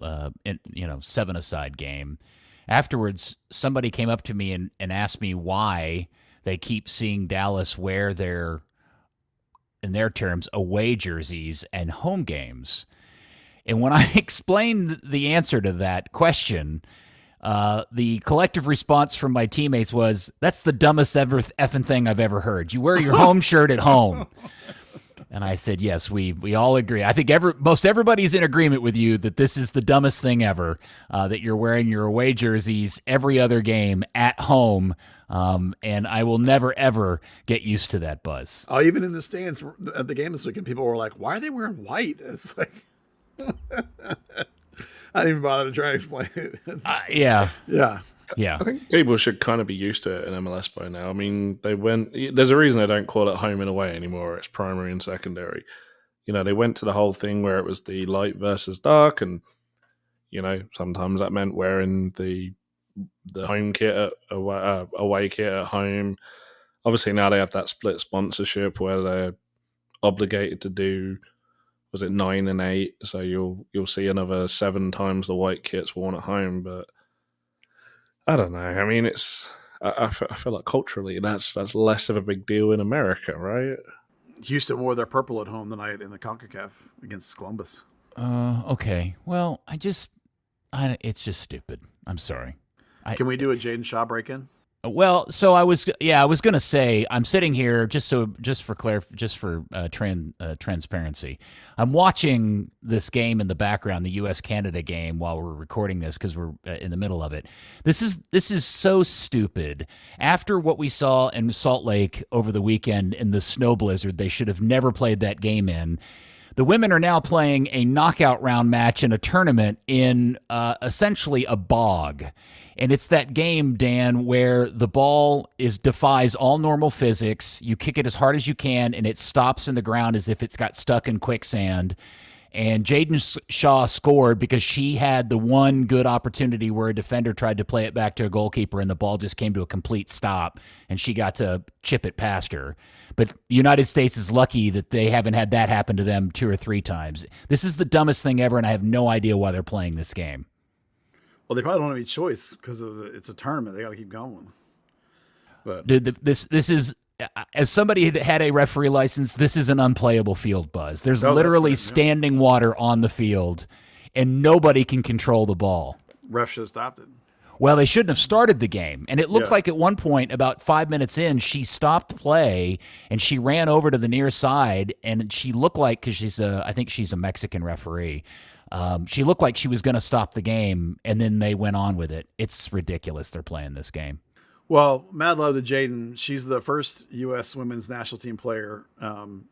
7-a-side game. Afterwards, somebody came up to me and asked me why they keep seeing Dallas wear their, in their terms, away jerseys and home games. And when I explained the answer to that question, the collective response from my teammates was, "That's the dumbest effing thing I've ever heard. You wear your home shirt at home." And I said, yes, we all agree. I think most everybody's in agreement with you that this is the dumbest thing ever, that you're wearing your away jerseys every other game at home. And I will never, ever get used to that, Buzz. Oh, even in the stands at the game this weekend, people were like, why are they wearing white? It's like, I didn't even bother to try and explain it. Yeah. I think people should kind of be used to it in MLS by now. I mean, there's a reason they don't call it home and away anymore. It's primary and secondary. They went to the whole thing where it was the light versus dark, and, sometimes that meant wearing the home kit away kit at home. Obviously now they have that split sponsorship where they're obligated to do, was it 9 and 8? So you'll see another 7 times the white kits worn at home, but I don't know. I mean, I feel like culturally that's less of a big deal in America, right? Houston wore their purple at home tonight in the CONCACAF against Columbus. Okay. Well, it's just stupid. I'm sorry. Can we do a Jaden Shaw break-in? Well, so I was going to say, I'm sitting here just for transparency. I'm watching this game in the background, the U.S.-Canada game, while we're recording this because we're in the middle of it. This is so stupid. After what we saw in Salt Lake over the weekend in the snow blizzard, they should have never played that game in. The women are now playing a knockout round match in a tournament in essentially a bog. And it's that game, Dan, where the ball defies all normal physics. You kick it as hard as you can, and it stops in the ground as if it's got stuck in quicksand. And Jaden Shaw scored because she had the one good opportunity where a defender tried to play it back to a goalkeeper, and the ball just came to a complete stop, and she got to chip it past her. But the United States is lucky that they haven't had that happen to them 2 or 3 times. This is the dumbest thing ever, and I have no idea why they're playing this game. Well, they probably don't have any choice because it's a tournament. They got to keep going. But this is, as somebody that had a referee license, this is an unplayable field, Buzz. There's literally standing water on the field, and nobody can control the ball. Ref should have stopped it. Well, they shouldn't have started the game. And it looked like at one point, about 5 minutes in, she stopped play, and she ran over to the near side, and she looked like, because I think she's a Mexican referee, she looked like she was going to stop the game, and then they went on with it. It's ridiculous they're playing this game. Well, mad love to Jaden. She's the first U.S. women's national team player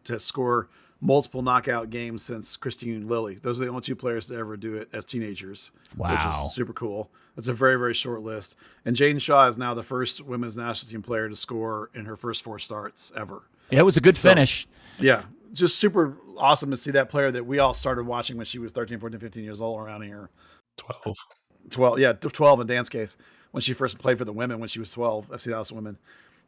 to score multiple knockout games since Christine Lilly. Those are the only 2 players to ever do it as teenagers. Wow. Which is super cool. It's a very, very short list. And Jaden Shaw is now the first women's national team player to score in her first 4 starts ever. Yeah, it was a good finish. Yeah. Just super awesome to see that player that we all started watching when she was 13, 14, 15 years old around here. 12. Yeah, 12 in Dan's case. When she first played for the women when she was 12, FC Dallas women.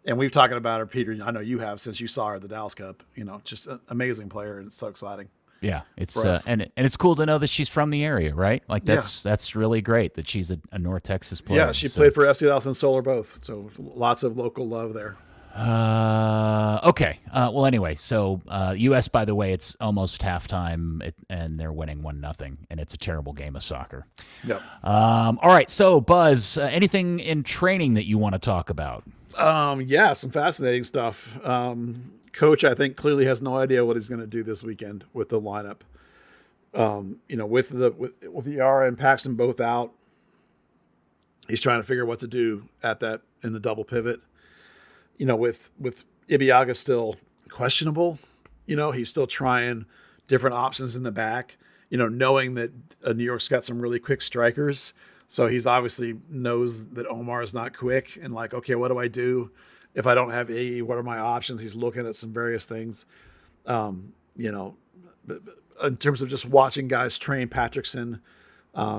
And we've talked about her, Peter. I know you have since you saw her at the Dallas Cup. Just an amazing player, and it's so exciting. Yeah, it's and it's cool to know that she's from the area, right? Like that's really great that she's a North Texas player. Yeah, she played for FC Dallas and Solar both, so lots of local love there. Okay. Well, anyway, so U.S. by the way, it's almost halftime, and they're winning 1-0, and it's a terrible game of soccer. Yep. All right. So, Buzz, anything in training that you want to talk about? Yeah, some fascinating stuff. Coach, I think, clearly has no idea what he's going to do this weekend with the lineup. With the Yara and Paxton both out, he's trying to figure what to do in the double pivot. With Ibiaga still questionable, he's still trying different options in the back, knowing that New York's got some really quick strikers. So he's obviously knows that Omar is not quick and like, okay, what do I do if I don't have AE? What are my options? He's looking at some various things. In terms of just watching guys train, Patrickson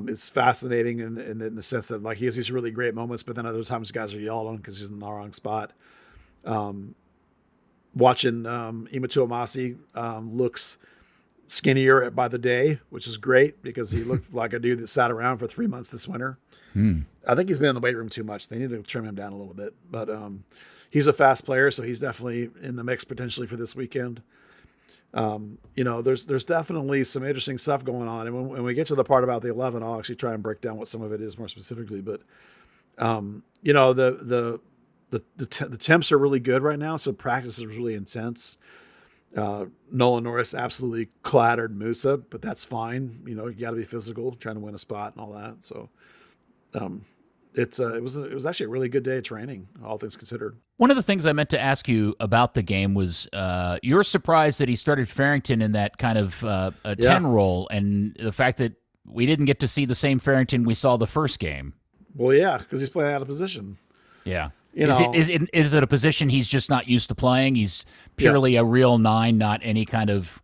is fascinating in the sense that like he has these really great moments, but then other times guys are yelling because he's in the wrong spot. Watching Imatu Amasi looks skinnier by the day, which is great because he looked like a dude that sat around for 3 months this winter. I think he's been in the weight room too much. They need to trim him down a little bit, but he's a fast player, so he's definitely in the mix potentially for this weekend. There's definitely some interesting stuff going on, and when we get to the part about the 11, I'll actually try and break down what some of it is more specifically. But the temps are really good right now, so practice is really intense. Nolan Norris absolutely clattered Musa, but that's fine. You got to be physical, trying to win a spot and all that. So it was actually a really good day of training, all things considered. One of the things I meant to ask you about the game was you're surprised that he started Farrington in that kind of a 10 role, and the fact that we didn't get to see the same Farrington we saw the first game. Well, yeah, because he's playing out of position. Yeah. Is it a position he's just not used to playing? He's purely a real 9, not any kind of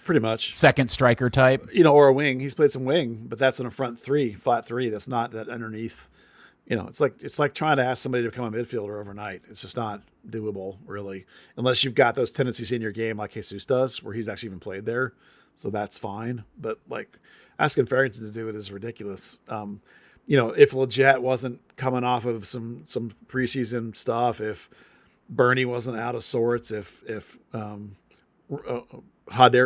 pretty much second striker type, or a wing. He's played some wing, but that's in a front flat three. That's not that underneath. It's like trying to ask somebody to become a midfielder overnight. It's just not doable, really, unless you've got those tendencies in your game like Jesus does, where he's actually even played there. So that's fine. But like asking Farrington to do it is ridiculous. If Leggett wasn't coming off of some preseason stuff, if Bernie wasn't out of sorts, if Hader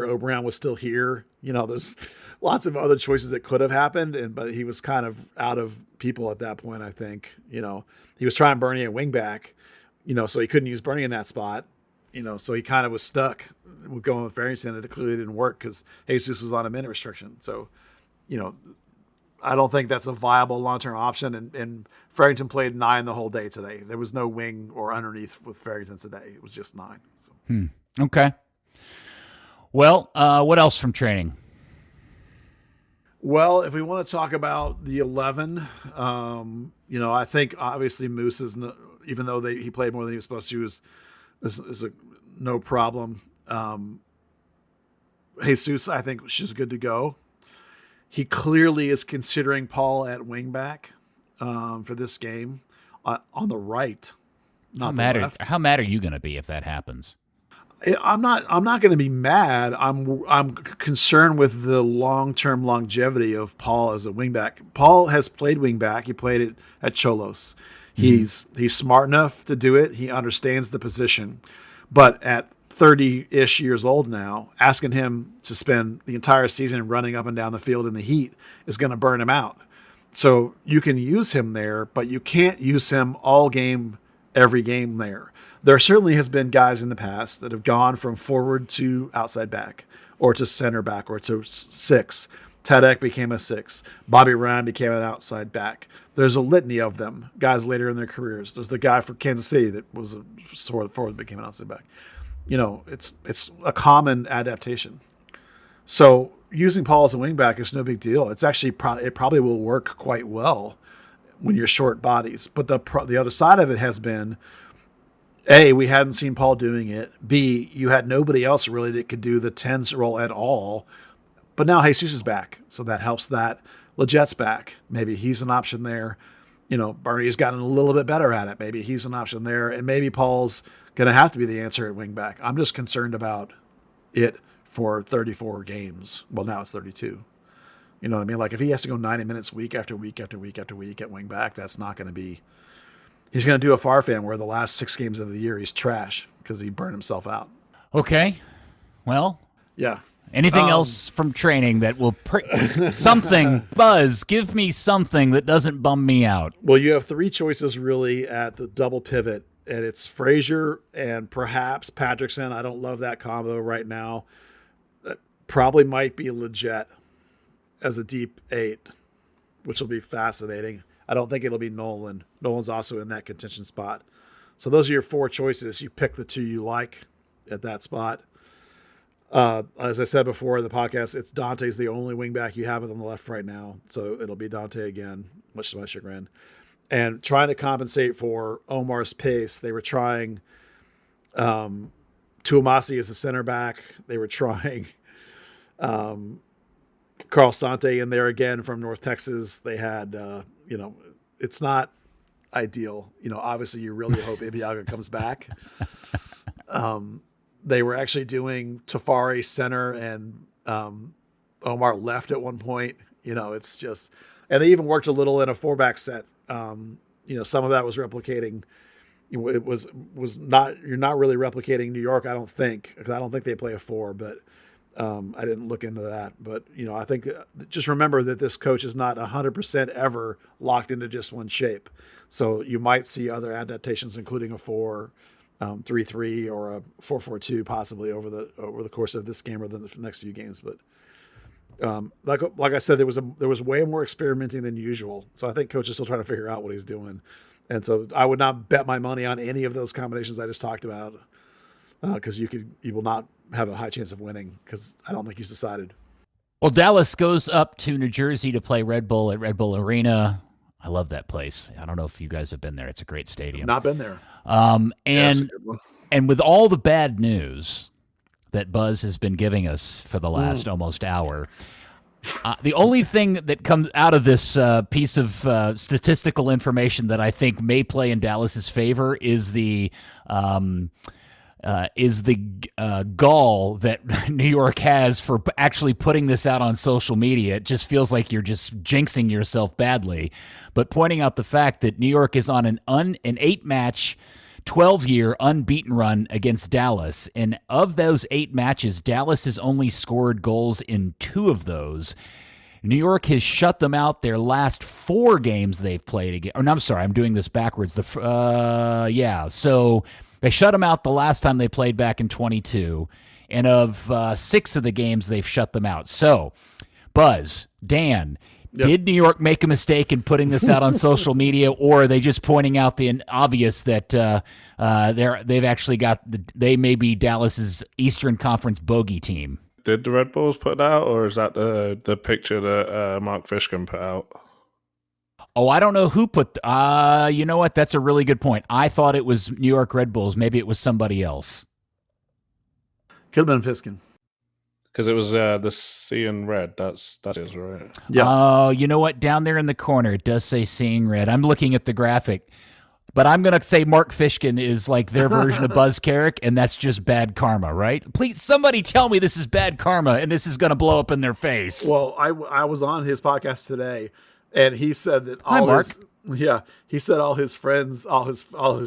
O'Brien was still here, there's lots of other choices that could have happened, but he was kind of out of people at that point. I think he was trying Bernie at wingback, so he couldn't use Bernie in that spot, so he kind of was stuck with going with Farrington, and it clearly didn't work because Jesus was on a minute restriction. So I don't think that's a viable long-term option. And Farrington played 9 the whole day today. There was no wing or underneath with Farrington today. It was just 9. So. Okay. Well, what else from training? Well, if we want to talk about the 11, I think obviously Moose is, even though he played more than he was supposed to, is no problem. Jesus, I think she's good to go. He clearly is considering Paul at wingback for this game on the right, not the left. How mad are you going to be if that happens? I'm not going to be mad. I'm concerned with the long-term longevity of Paul as a wingback. Paul has played wingback. He played it at Cholos. He's smart enough to do it. He understands the position. But at 30-ish years old now, asking him to spend the entire season running up and down the field in the heat is going to burn him out. So you can use him there, but you can't use him all game, every game there. There certainly has been guys in the past that have gone from forward to outside back or to center back or to 6. Tadek became a 6. Bobby Ryan became an outside back. There's a litany of them, guys later in their careers. There's the guy for Kansas City that was a forward that became an outside back. It's a common adaptation. So using Paul as a wingback is no big deal. It's actually it probably will work quite well when you're short bodies. But the other side of it has been, A, we hadn't seen Paul doing it. B, you had nobody else really that could do the 10s role at all. But now Jesus is back, so that helps that. Leggett's back. Maybe he's an option there. Bernie's gotten a little bit better at it. Maybe he's an option there. And maybe Paul's going to have to be the answer at wingback. I'm just concerned about it for 34 games. Well, now it's 32. You know what I mean? Like if he has to go 90 minutes week after week after week after week at wingback, that's not going to be... He's going to do a Farfan where the last 6 games of the year he's trash because he burned himself out. Okay. Well. Yeah. Anything else from training that will something, Buzz, give me something that doesn't bum me out. Well, you have 3 choices really at the double pivot, and it's Frazier and perhaps Patrickson. I don't love that combo right now. That probably might be Leggett. as a deep 8, which will be fascinating. I don't think it'll be Nolan. Nolan's also in that contention spot. So those are your 4 choices. You pick the 2 you like at that spot. As I said before in the podcast, it's Dante's the only wingback you have on the left right now. So it'll be Dante again, much to my chagrin. And trying to compensate for Omar's pace, they were trying Tuamasi as a center back. They were trying Carl Sante in there again from North Texas. They had, it's not ideal. Obviously you really hope Ibiaga comes back. They were actually doing Tafari center and Omar left at one point. It's just, and they even worked a little in a 4-back set. Some of that was replicating. It was not. You're not really replicating New York, I don't think, because I don't think they play a 4. But I didn't look into that. But I think just remember that this coach is not 100% ever locked into just one shape. So you might see other adaptations, including a 4-3-3 or a 4-4-2, possibly over the course of this game or the next few games. But like I said, there was way more experimenting than usual. So I think coach is still trying to figure out what he's doing. And so I would not bet my money on any of those combinations I just talked about, because you will not have a high chance of winning, because I don't think he's decided. Well, Dallas goes up to New Jersey to play Red Bull at Red Bull Arena. I love that place. I don't know if you guys have been there. It's a great stadium. Not been there. And with all the bad news that Buzz has been giving us for the last almost hour, the only thing that comes out of this piece of statistical information that I think may play in Dallas's favor is the gall that New York has for actually putting this out on social media. It just feels like you're just jinxing yourself badly. But pointing out the fact that New York is on an 8-match, 12-year unbeaten run against Dallas. And of those 8 matches, Dallas has only scored goals in 2 of those. New York has shut them out their last 4 games they've played again. Or no, I'm sorry, I'm doing this backwards. So they shut them out the last time they played back in 22. And of 6 of the games, they've shut them out. So, Buzz, Dan, did New York make a mistake in putting this out on social media, or are they just pointing out the obvious that they've actually got they may be Dallas's Eastern Conference bogey team? Did the Red Bulls put it out, or is that the picture that Mark Fishkin put out? Oh, I don't know who put. You know what? That's a really good point. I thought it was New York Red Bulls. Maybe it was somebody else. Could have been Fiskin. Because it was the C in red. That's it, right? Yeah. Oh, you know what? Down there in the corner, it does say "Seeing Red." I'm looking at the graphic, but I'm going to say Mark Fishkin is like their version of Buzz Carrick, and that's just bad karma, right? Please, somebody tell me this is bad karma, and this is going to blow up in their face. Well, I was on his podcast today, and he said that he said all his friends, all his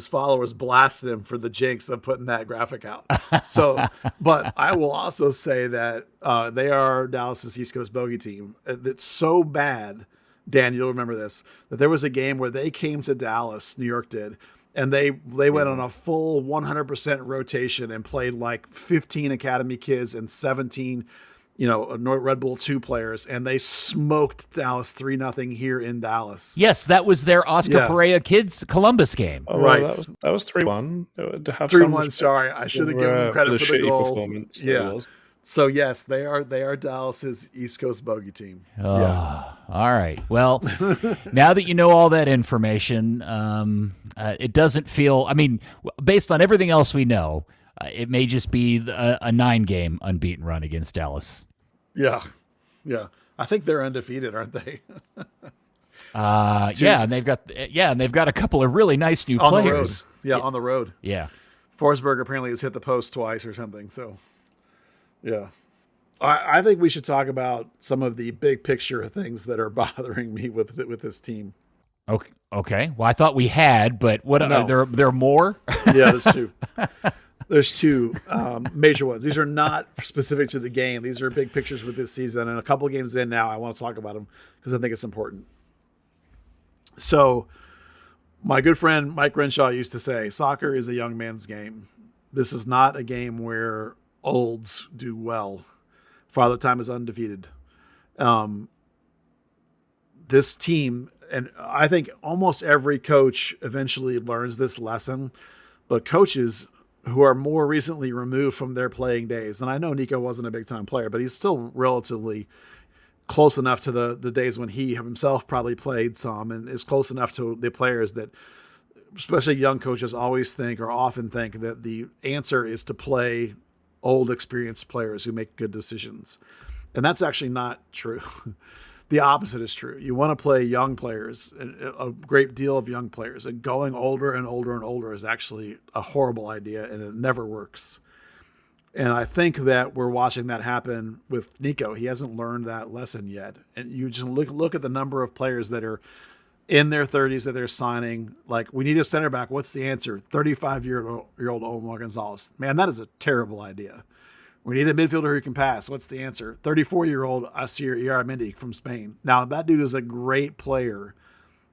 followers blasted him for the jinx of putting that graphic out. So, but I will also say that they are Dallas's East Coast bogey team. It's so bad, Dan, you'll remember this, that there was a game where they came to Dallas, New York did, and they went on a full 100% rotation and played like 15 academy kids and 17 Red Bull 2 players, and they smoked Dallas 3-0 here in Dallas. Yes, that was their Oscar Pereira Kids Columbus game. Oh, right. That was 3-1. 3-1, sorry. I should have given them credit for the goal. Yeah. So, yes, they are Dallas's East Coast bogey team. Oh, yeah. All right. Well, now that you know all that information, it doesn't feel, based on everything else we know, it may just be a 9-game unbeaten run against Dallas. Yeah. I think they're undefeated, aren't they? and they've got a couple of really nice new players. On the road. Yeah. Forsberg apparently has hit the post twice or something. So, yeah. I think we should talk about some of the big picture things that are bothering me with this team. Okay. Well, I thought we had, but what? No. There are more? Yeah, there's 2. There's 2 major ones. These are not specific to the game. These are big pictures with this season. And a couple of games in now, I want to talk about them because I think it's important. So my good friend Mike Renshaw used to say, soccer is a young man's game. This is not a game where olds do well. Father Time is undefeated. this team, and I think almost every coach eventually learns this lesson, but coaches who are more recently removed from their playing days, and I know Nico wasn't a big-time player, but he's still relatively close enough to the days when he himself probably played some, and is close enough to the players that especially young coaches always think or often think that the answer is to play old experienced players who make good decisions. And that's actually not true. The opposite is true. You want to play young players, a great deal of young players, and going older and older and older is actually a horrible idea, and it never works. And I think that we're watching that happen with Nico. He hasn't learned that lesson yet. And you just look at the number of players that are in their 30s that they're signing. Like, we need a center back. What's the answer? 35-year-old Omar Gonzalez. Man, that is a terrible idea. We need a midfielder who can pass. What's the answer? 34-year-old Asir Iaramendi from Spain. Now, that dude is a great player,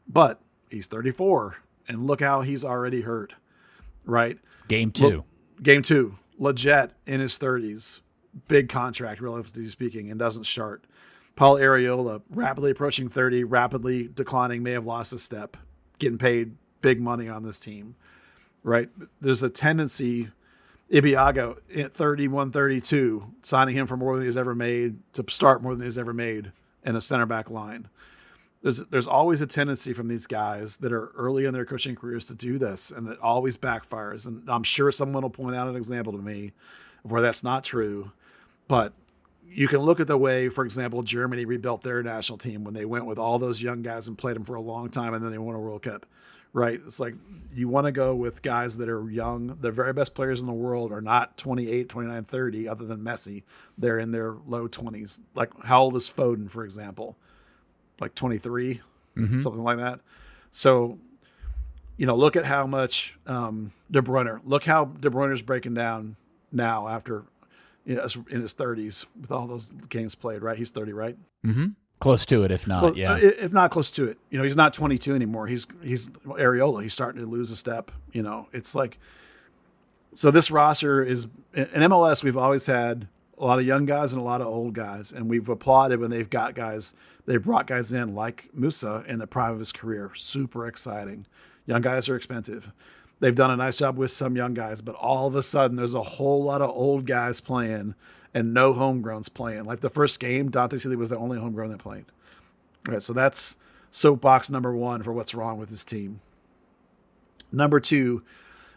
but he's 34, and look how he's already hurt, right? Game two. Leggett in his 30s. Big contract, relatively speaking, and doesn't start. Paul Areola, rapidly approaching 30, rapidly declining, may have lost a step, getting paid big money on this team, right? There's a tendency... Ibiaga at 31, 32, signing him for more than he's ever made, to start more than he's ever made in a center back line. There's always a tendency from these guys that are early in their coaching careers to do this, and it always backfires. And I'm sure someone will point out an example to me of where that's not true. But you can look at the way, for example, Germany rebuilt their national team when they went with all those young guys and played them for a long time, and then they won a World Cup. Right. It's like you want to go with guys that are young. The very best players in the world are not 28, 29, 30, other than Messi. They're in their low 20s. Like, how old is Foden, for example? Like 23, something like that. So, look at how much De Bruyne. Look how De Bruyne's breaking down now after in his 30s with all those games played, right? He's 30, right? Mm-hmm. Close to it, if not, yeah. If not close to it. He's not 22 anymore. He's Areola. He's starting to lose a step. It's like, so this roster is, in MLS, we've always had a lot of young guys and a lot of old guys. And we've applauded when they've brought guys in like Musa in the prime of his career. Super exciting. Young guys are expensive. They've done a nice job with some young guys, but all of a sudden there's a whole lot of old guys playing and no homegrowns playing. Like the first game, Dante Sealy was the only homegrown that played. All right, so that's soapbox number one for what's wrong with this team. Number two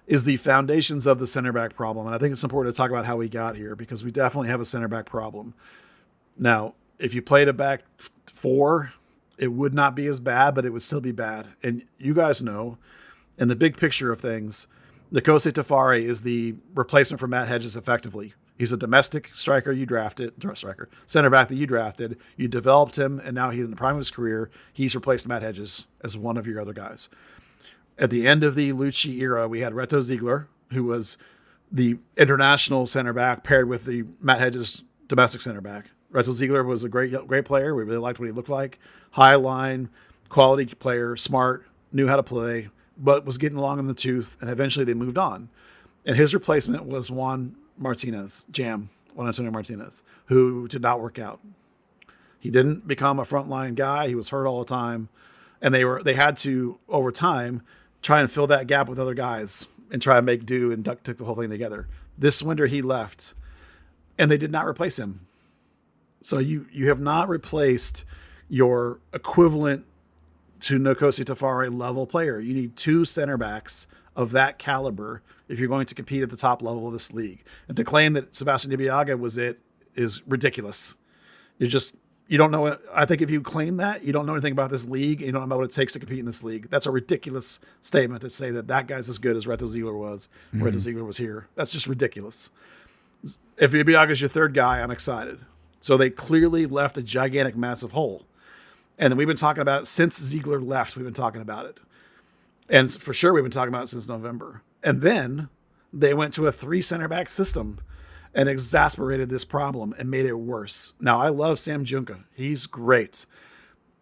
is the foundations of the center back problem. And I think it's important to talk about how we got here, because we definitely have a center back problem. Now, if you played a back four, it would not be as bad, but it would still be bad. And you guys know, in the big picture of things, Nkosi Tafari is the replacement for Matt Hedges effectively. He's a domestic center back that you drafted. You developed him, and now he's in the prime of his career. He's replaced Matt Hedges as one of your other guys. At the end of the Lucci era, we had Reto Ziegler, who was the international center back paired with the Matt Hedges domestic center back. Reto Ziegler was a great player. We really liked what he looked like. High line, quality player, smart, knew how to play, but was getting long in the tooth, and eventually they moved on. And his replacement was Juan Antonio Martinez, who did not work out. He didn't become a frontline guy. He was hurt all the time. And they had to, over time, try and fill that gap with other guys and try and make do and duct tape the whole thing together. This winter he left, and they did not replace him. So you have not replaced your equivalent to Nkosi Tafari level player. You need two center backs of that caliber if you're going to compete at the top level of this league. And to claim that Sebastian Ibiaga was it is ridiculous. You don't know. I think if you claim that, you don't know anything about this league. You don't know what it takes to compete in this league. That's a ridiculous statement to say that guy's as good as Reto Ziegler was. Mm-hmm. Reto Ziegler was here. That's just ridiculous. If Ibiaga's your third guy, I'm excited. So they clearly left a gigantic, massive hole. And we've been talking about it since Ziegler left. We've been talking about it. And for sure, we've been talking about it since November. And then they went to a 3 center back system and exasperated this problem and made it worse. Now, I love Sam Junka. He's great.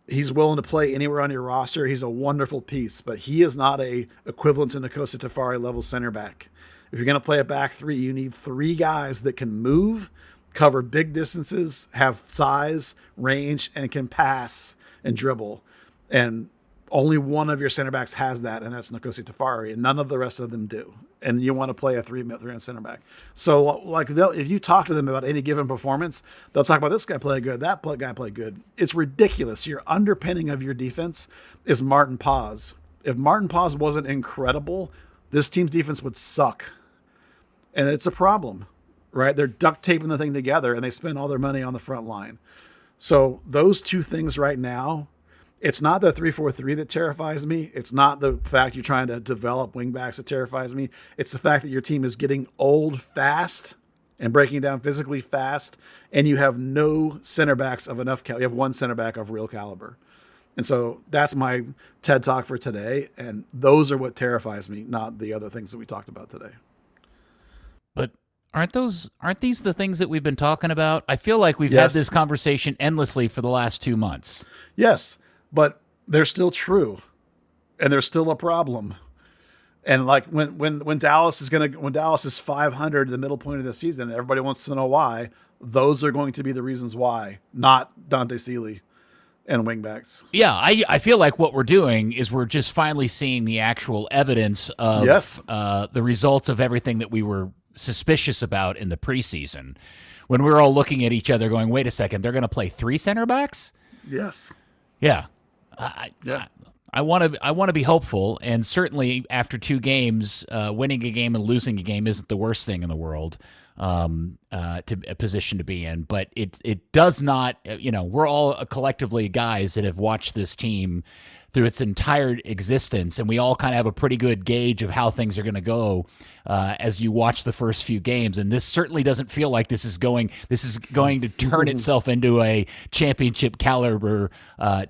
He's willing to play anywhere on your roster. He's a wonderful piece, but he is not a equivalent to Nkosi Tafari level center back. If you're going to play a back 3, you need 3 guys that can move, cover big distances, have size, range, and can pass and dribble. And only one of your center backs has that, and that's Nkosi Tafari, and none of the rest of them do. And you want to play a three-man center back. So, like, if you talk to them about any given performance, they'll talk about this guy played good, that guy played good. It's ridiculous. Your underpinning of your defense is Martin Paz. If Martin Paz wasn't incredible, this team's defense would suck. And it's a problem, right? They're duct taping the thing together, and they spend all their money on the front line. So those two things right now, it's not the 3-4-3 that terrifies me. It's not the fact you're trying to develop wingbacks that terrifies me. It's the fact that your team is getting old fast and breaking down physically fast, and you have no center backs of enough caliber. You have one center back of real caliber. And so that's my TED Talk for today, and those are what terrifies me, not the other things that we talked about today. But aren't these the things that we've been talking about? I feel like we've had this conversation endlessly for the last 2 months. Yes. But they're still true, and they're still a problem. And like when Dallas is 500 in the middle point of the season, everybody wants to know why. Those are going to be the reasons why, not Dante Seeley and wingbacks. Yeah, I feel like what we're doing is we're just finally seeing the actual evidence of the results of everything that we were suspicious about in the preseason, when we were all looking at each other going, wait a second, they're going to play 3 center backs? Yes. Yeah. I want to be hopeful, and certainly after 2 games, winning a game and losing a game isn't the worst thing in the world, to a position to be in. But it does not. We're all collectively guys that have watched this team through its entire existence, and we all kind of have a pretty good gauge of how things are going to go as you watch the first few games. And this certainly doesn't feel like this is going to turn itself into a championship caliber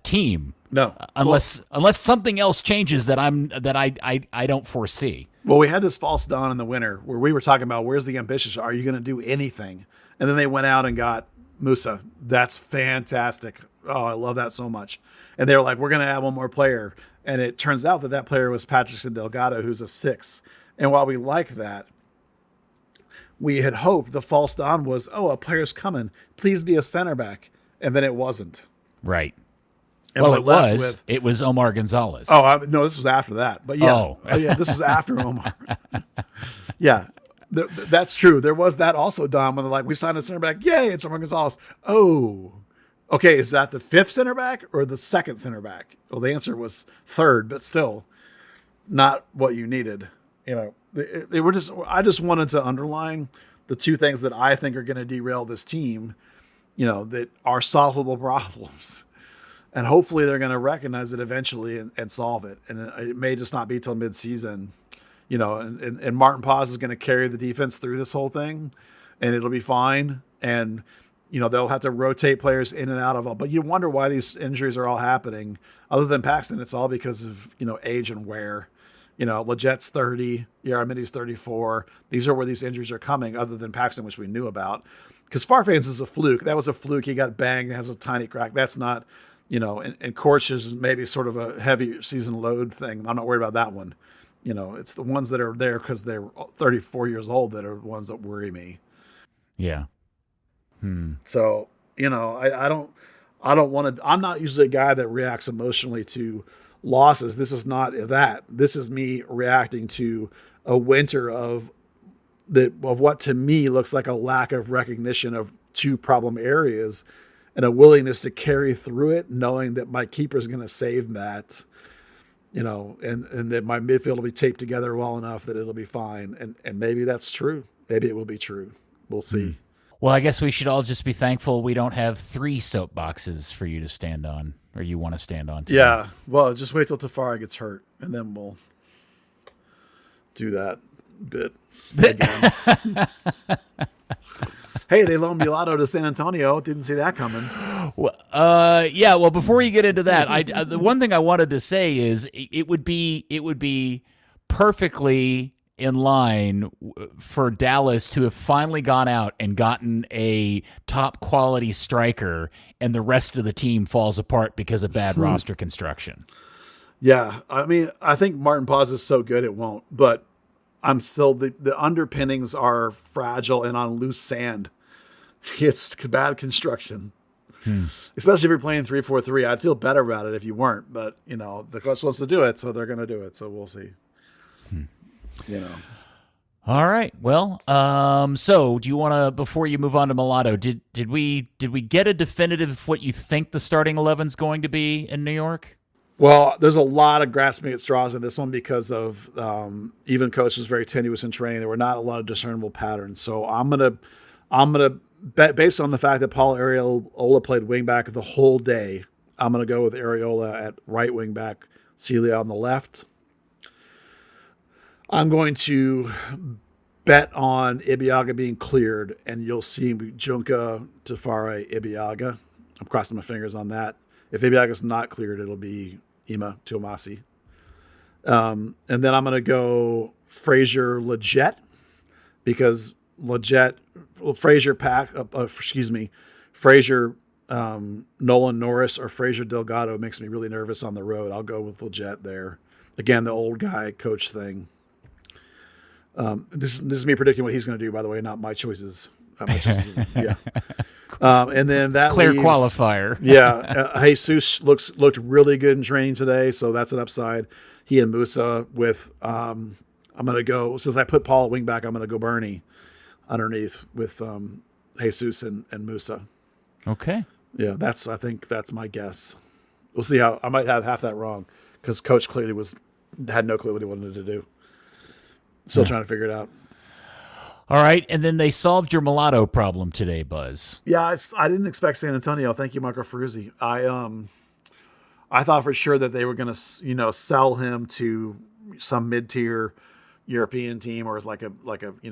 team. No, unless something else changes that I don't foresee. Well, we had this false dawn in the winter where we were talking about where's the ambition? Are you going to do anything? And then they went out and got Musa. That's fantastic. Oh, I love that so much. And they were like, we're going to add one more player. And it turns out that player was Patrickson Delgado, who's a 6. And while we like that, we had hoped the false dawn was, a player's coming. Please be a center back. And then it wasn't. Right. And well, it was Omar Gonzalez. Oh, no, this was after that. But yeah, this was after Omar. Yeah, that's true. There was that also, Dom, when they're like, we signed a center back. Yay, it's Omar Gonzalez. Oh, okay, is that the 5th center back or the 2nd center back? Well, the answer was 3rd, but still not what you needed. They were just. I just wanted to underline the 2 things that I think are going to derail this team. That are solvable problems. And hopefully they're going to recognize it eventually and solve it. And it may just not be till midseason, and Martin Paz is going to carry the defense through this whole thing, and it'll be fine. And, they'll have to rotate players in and out of all. But you wonder why these injuries are all happening. Other than Paxton, it's all because of, age and wear. Legette's 30, Yaramity's 34. These are where these injuries are coming, other than Paxton, which we knew about. Because Farfans is a fluke. That was a fluke. He got banged. It has a tiny crack. That's not... and Korch is maybe sort of a heavy season load thing. I'm not worried about that one. It's the ones that are there because they're 34 years old that are the ones that worry me. Yeah. So, I don't want to, I'm not usually a guy that reacts emotionally to losses. This is not that. This is me reacting to a winter of what to me looks like a lack of recognition of 2 problem areas, and a willingness to carry through it, knowing that my keeper is going to save that, and that my midfield will be taped together well enough that it'll be fine. And maybe that's true. Maybe it will be true. We'll see. Well, I guess we should all just be thankful we don't have 3 soapboxes for you to stand on, or you want to stand on. Today. Yeah. Well, just wait till Tafari gets hurt, and then we'll do that bit again. Hey, they loaned Mulatto to San Antonio. Didn't see that coming. Yeah. Well, before you get into that, the one thing I wanted to say is it would be perfectly in line for Dallas to have finally gone out and gotten a top quality striker, and the rest of the team falls apart because of bad roster construction. Yeah, I mean, I think Martin Paz is so good it won't, but I'm still the underpinnings are fragile and on loose sand. It's bad construction. Especially if you're playing 3-4-3. I'd feel better about it if you weren't, but the coach wants to do it, so they're going to do it. So we'll see. All right. Well, so do you want to, before you move on to Mulatto, did we get a definitive what you think the starting 11's going to be in New York? Well, there's a lot of grasping at straws in this one because of even coach was very tenuous in training. There were not a lot of discernible patterns. So I'm gonna bet, based on the fact that Paul Areola played wingback the whole day, I'm gonna go with Areola at right wingback, Celia on the left. I'm going to bet on Ibiaga being cleared, and you'll see Junka, Tafare, Ibiaga. I'm crossing my fingers on that. If Ibiaga's not cleared, it'll be Ima Tuamasi. And then I'm going to go Frazier Leggett because Frazier Nolan Norris or Frazier Delgado makes me really nervous on the road. I'll go with Leggett there. Again, the old guy coach thing. This is me predicting what he's going to do, by the way, not my choices. Yeah. And then that clear leaves, qualifier. Yeah. Jesus looked really good in training today. So that's an upside. He and Musa with, I'm going to go, since I put Paul at wingback, I'm going to go Bernie underneath with Jesus and Musa. Okay. Yeah. I think that's my guess. We'll see how I might have half that wrong because coach clearly had no clue what he wanted to do. Still trying to figure it out. All right, and then they solved your Mulatto problem today, Buzz. Yeah, I didn't expect San Antonio. Thank you, Marco Ferruzzi. I thought for sure that they were going to, sell him to some mid-tier European team or like a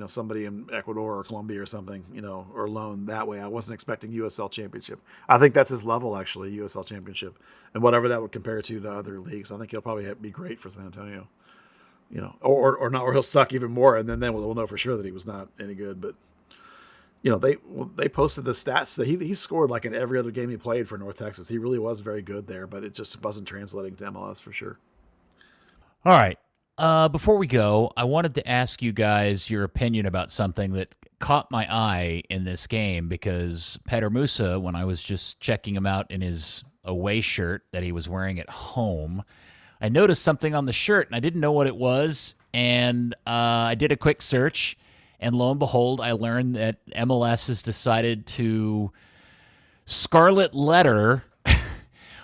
somebody in Ecuador or Colombia or something, or loan that way. I wasn't expecting USL Championship. I think that's his level actually, USL Championship, and whatever that would compare to the other leagues. I think he'll probably be great for San Antonio. Or not, or he'll suck even more, and then we'll know for sure that he was not any good. But they posted the stats that he scored like in every other game he played for North Texas. He really was very good there, but it just wasn't translating to MLS for sure. All right. Before we go, I wanted to ask you guys your opinion about something that caught my eye in this game because Petar Musa, when I was just checking him out in his away shirt that he was wearing at home, I noticed something on the shirt, and I didn't know what it was, and I did a quick search, and lo and behold, I learned that MLS has decided to scarlet letter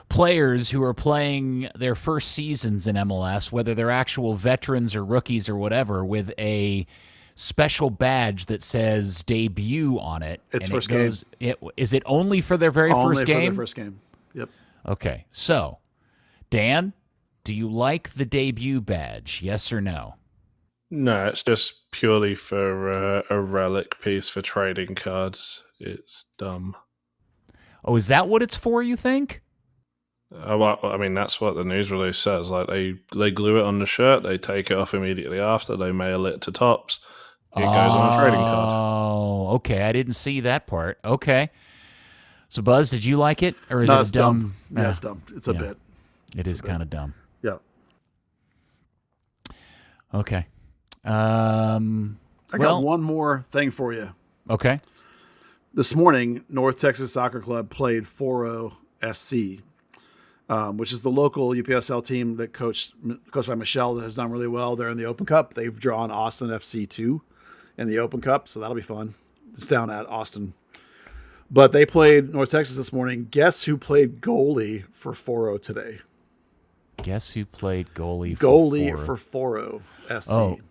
players who are playing their first seasons in MLS, whether they're actual veterans or rookies or whatever, with a special badge that says debut on it. It's first game. Is it only for their very first game? Only for their first game. Yep. Okay, so, Dan, do you like the debut badge? Yes or no? No, it's just purely for a relic piece for trading cards. It's dumb. Oh, is that what it's for, you think? Well, I mean, that's what the news release says. Like they glue it on the shirt, they take it off immediately after, they mail it to Tops. It goes on a trading card. Oh, okay. I didn't see that part. Okay. So, Buzz, did you like it? Or is No, it it's dumb? Yeah, it's dumb. It's a bit. It is kind of dumb. Yeah. Okay. I got one more thing for you. Okay. This morning, North Texas Soccer Club played Foro SC, which is the local UPSL team that coached by Michelle that has done really well. They're in the Open Cup. They've drawn Austin FC 2 in the Open Cup, so that'll be fun. It's down at Austin. But they played North Texas this morning. Guess who played goalie for Foro today? Guess who played goalie for Foro SC?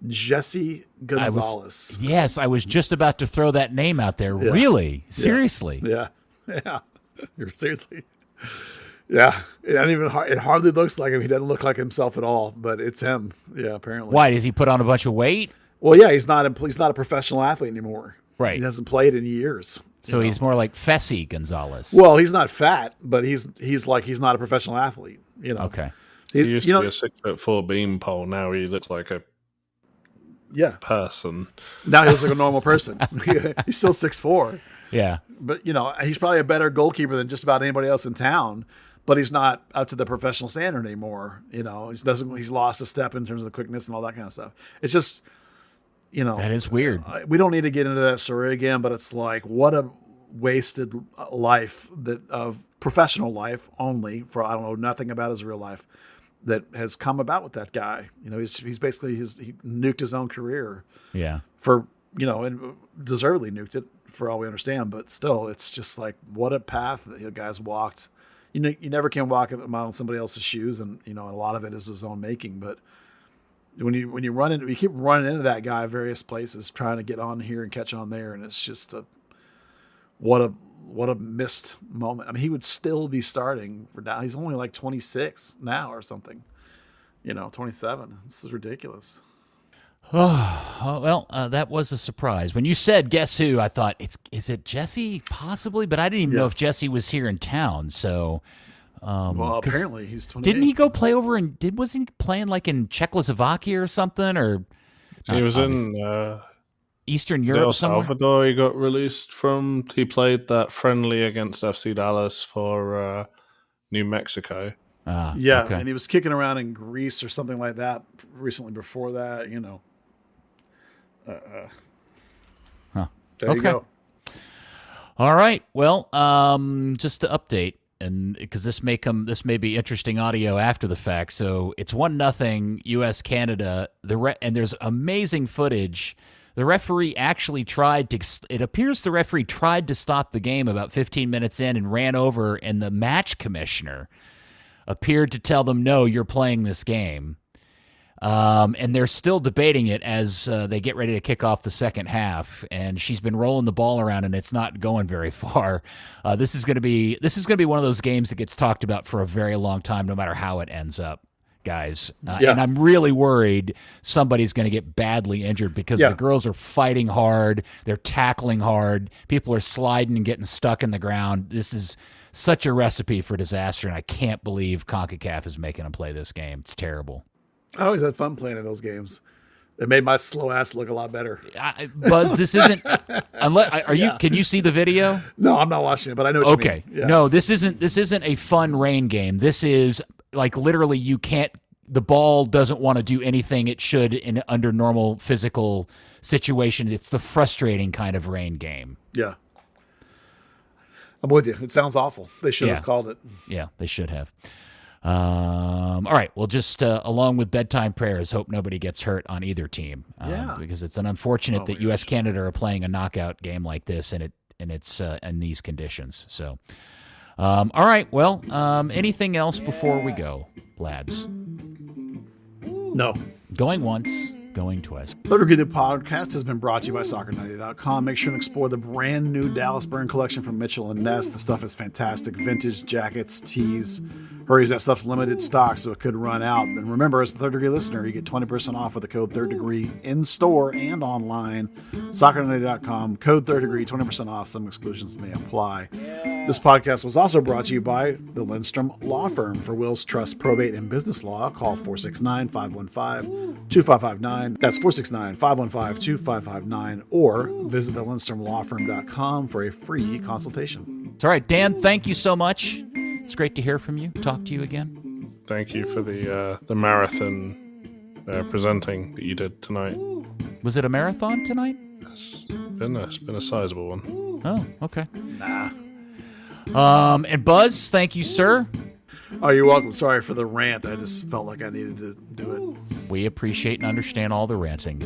Jesse Gonzalez. I was just about to throw that name out there. Yeah. Really? Seriously? Yeah. Seriously. Yeah. It hardly looks like him. He doesn't look like himself at all, but it's him. Yeah, apparently. Why? Does he put on a bunch of weight? Well, yeah, he's not a professional athlete anymore. Right. He hasn't played in years. So he's more like Fessy Gonzalez. Well, he's not fat, but he's not a professional athlete. Okay. He used to be a 6'4" beam pole. Now he looks like a person. Now he looks like a normal person. He's still 6'4". Yeah. But he's probably a better goalkeeper than just about anybody else in town. But he's not up to the professional standard anymore. He's lost a step in terms of quickness and all that kind of stuff. It's just. That is weird. We don't need to get into that story again, but it's like what wasted life of professional life only for, I don't know, nothing about his real life that has come about with that guy. He's basically he nuked his own career. Yeah. For, and deservedly nuked it for all we understand, but still it's just like, what a path that the guy's walked. You never can walk a mile in somebody else's shoes, and a lot of it is his own making, but when you keep running into that guy various places trying to get on here and catch on there, and it's just what a missed moment. I mean, he would still be starting for now. He's only like 26 now or something, 27. This is ridiculous. Oh, well, that was a surprise. When you said guess who, I thought is it Jesse possibly, but I didn't even know if Jesse was here in town. So well, apparently he's 28. Didn't he go play over wasn't he playing like in Czechoslovakia or something, or he was in Eastern Europe El somewhere? Salvador. He got released from. He played that friendly against FC Dallas for New Mexico. Okay. And he was kicking around in Greece or something like that recently before that. There you go. All right. Well, just to update, and because this may be interesting audio after the fact. So it's 1-0 U.S. Canada. And there's amazing footage. The referee actually it appears the referee tried to stop the game about 15 minutes in and ran over, and the match commissioner appeared to tell them, no, you're playing this game. And they're still debating it as they get ready to kick off the second half. And she's been rolling the ball around, and it's not going very far. This is going to be one of those games that gets talked about for a very long time, no matter how it ends up, guys. And I'm really worried somebody's going to get badly injured because the girls are fighting hard. They're tackling hard. People are sliding and getting stuck in the ground. This is such a recipe for disaster, and I can't believe CONCACAF is making them play this game. It's terrible. I always had fun playing in those games. It made my slow ass look a lot better. Buzz, this isn't. Can you see the video? No, I'm not watching it, but I know what you mean. Yeah. No, this isn't a fun rain game. This is like literally you can't. The ball doesn't want to do anything it should under normal physical situation. It's the frustrating kind of rain game. Yeah. I'm with you. It sounds awful. They should have called it. Yeah, they should have. All right. Well, just along with bedtime prayers, hope nobody gets hurt on either team. Because it's an unfortunate that U.S. Canada are playing a knockout game like this, and it's in these conditions. So, all right. Well, anything else before we go, lads? No. Going once. Going twice. Third Degree the podcast has been brought to you by Soccer90.com. Make sure and explore the brand new Dallas Burn collection from Mitchell and Ness. The stuff is fantastic. Vintage jackets, tees. Hurries, that stuff's limited stock, so it could run out. And remember, as a Third Degree listener, you get 20% off with the code Third Degree in store and online. Soccer90.com. Code Third Degree, 20% off. Some exclusions may apply. This podcast was also brought to you by the Lindstrom Law Firm. For wills, trust, probate, and business law, call 469-515-2559. That's 469-515-2559, or visit thelindstromlawfirm.com for a free consultation. It's all right, Dan, thank you so much. It's great to hear from you. Talk to you again. Thank you for the marathon presenting that you did tonight. Was it a marathon tonight? It's been a sizable one. Oh, okay. Nah. And Buzz, thank you, sir. Oh, you're welcome. Sorry for the rant. I just felt like I needed to do it. We appreciate and understand all the ranting.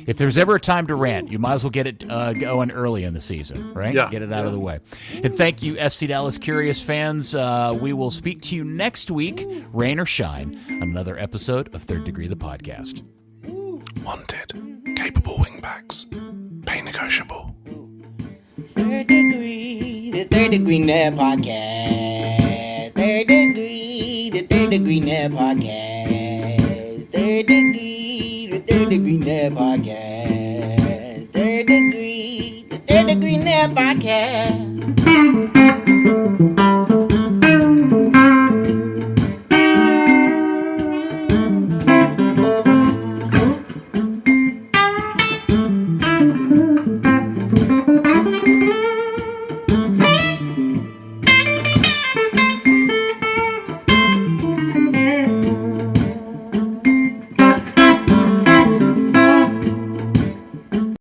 If there's ever a time to rant, you might as well get it going early in the season, right? Yeah. Get it out of the way. And thank you, FC Dallas Curious fans. We will speak to you next week, rain or shine, on another episode of Third Degree the Podcast. Wanted. Capable wingbacks. Pay negotiable. Third Degree, the Third Degree Net Podcast. Third Degree, the Third Degree Net Podcast. Third Degree, the Third Degree Net Podcast. Third Degree, the Third Degree Net Podcast.